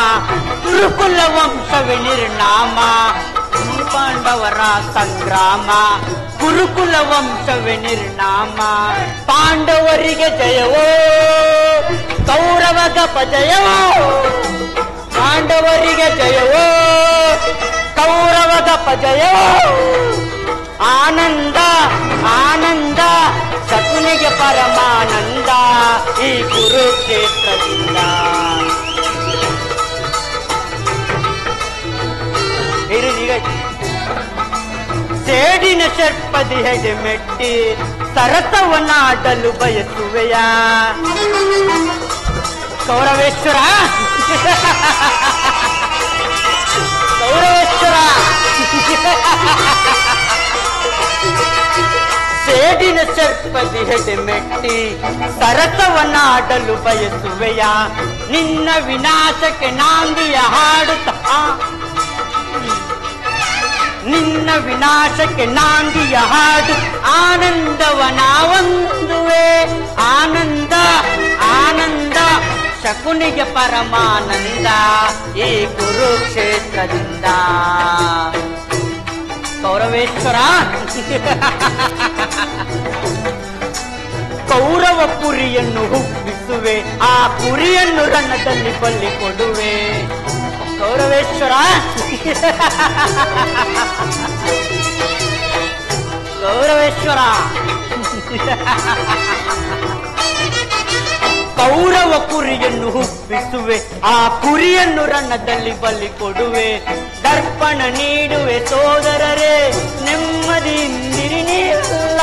ಕುರುಕುಲ ವಂಶವೇ ನಿರ್ನಾಮ. ಪಾಂಡವರ ಸಂಗ್ರಾಮ, ಕುರುಕುಲ ವಂಶವೇ ನಿರ್ನಾಮ. ಪಾಂಡವರಿಗೆ ಜಯವೋ, ಕೌರವಗ ಪಜಯವೋ. ಪಾಂಡವರಿಗೆ ಜಯವೋ, ಕೌರವಗ ಪಜಯವೋ. ಆನಂದ ಶಕುನಿಗೆ ಪರಮಾನಂದ ಈ ಕುರುಕ್ಷೇತ್ರದಿಂದ. ಸೇಡಿನ ಷಟ್ಪದಿ ಹೆಡೆ ಮೆಟ್ಟಿ ಸರಸವನ್ನಾಡಲು ಬಯಸುವೆಯ ಕೌರವೇಶ್ವರ. ಸೇಡಿನ ಷಟ್ಪದಿ ಹೆಡೆ ಮೆಟ್ಟಿ ಸರಸವನ್ನಾಡಲು ಬಯಸುವೆಯ. ನಿನ್ನ ವಿನಾಶಕ್ಕೆ ನಾಂದಿಯ ಹಾಡುತ್ತಾ, ನಿನ್ನ ವಿನಾಶಕ್ಕೆ ನಾಂದಿಯ ಹಾಡು ಆನಂದವನಾವಂದುವೆ. ಆನಂದ ಶಕುನಿಗೆ ಪರಮಾನಂದ ಈ ಕುರುಕ್ಷೇತ್ರದಿಂದ. ಕೌರವೇಶ್ವರ, ಕೌರವ ಪುರಿಯನ್ನು ಹುಬ್ಬಿಸುವೆ, ಆ ಪುರಿಯನ್ನು ರಣದಲ್ಲಿ ಬಲಿ ಕೊಡುವೆ. ಕೌರವೇಶ್ವರ, ಕೌರವ ಕುರಿಯನ್ನು ಹುಬ್ಬಿಸುವೆ, ಆ ಕುರಿಯನ್ನು ರಣದಲ್ಲಿ ಬಲಿ ಕೊಡುವೆ. ದರ್ಪಣ ನೀಡುವೆ ಸೋದರರೇ, ನೆಮ್ಮದಿಯಿಂದಿರಿ ನೀಲ್ಲ.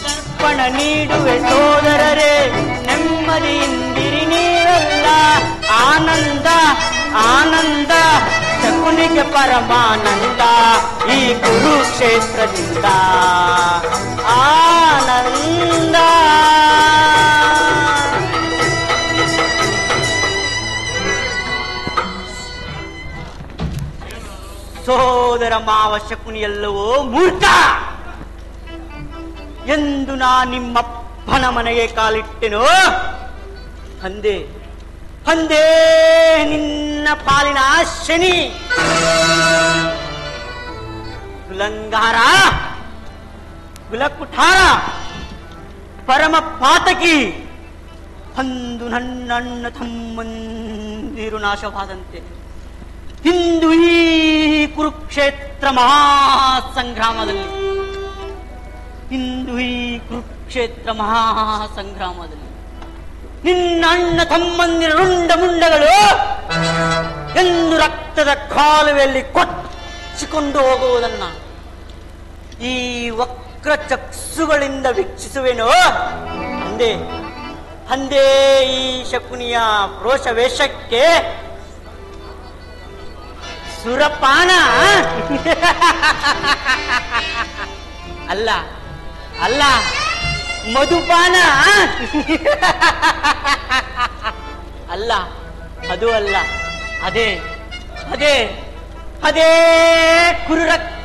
ದರ್ಪಣ ನೀಡುವೆ ಸೋದರರೇ, ನೆಮ್ಮದಿಯಿಂದಿರಿ ನೀರಲ್ಲ. ಆನಂದ ಶಕುನಿಗೆ ಪರಮಾನಂದ ಈ ಕುರುಕ್ಷೇತ್ರದಿಂದ. ಆನಂದ ಸೋದರ ಮಾವ ಶಕುನಿಯಲ್ಲವೋ ಮೂರ್ಖ ಎಂದು ನಾ ನಿಮ್ಮಪ್ಪನ ಮನೆಗೆ ಕಾಲಿಟ್ಟೆನೋ, ಅಂದೇ ನಿನ್ನ ಪಾಲಿನ ಶನಿ. ಕುಲಂಗಾರ, ಕುಲಕುಠಾರ, ಪರಮ ಪಾತಕಿ, ಅಂದು ನನ್ನ ಅಣ್ಣ ತಮ್ಮಂದಿರು ನಾಶವಾದಂತೆ ಇಂದು ಈ ಕುರುಕ್ಷೇತ್ರ ಮಹಾಸಂಗ್ರಾಮದಲ್ಲಿ ನಿನ್ನ ಅಣ್ಣ ತಮ್ಮಂದಿರ ರುಂಡ ಮುಂಡಗಳು ಎಂದು ರಕ್ತದ ಕಾಲುವೆಯಲ್ಲಿ ಕೊಚ್ಚಿಕೊಂಡು ಹೋಗುವುದನ್ನ ಈ ವಕ್ರ ಚಕ್ಷುಗಳಿಂದ ವೀಕ್ಷಿಸುವೆನೋ ಅಂದೇ ಈ ಶಕುನಿಯ ರೋಷ ವೇಷಕ್ಕೆ ಸುರಪಾನ ಅಲ್ಲ ಮಧುಪಾನ ಅದು ಅಲ್ಲ ಅದೇ ಕುರುರಕ್ತ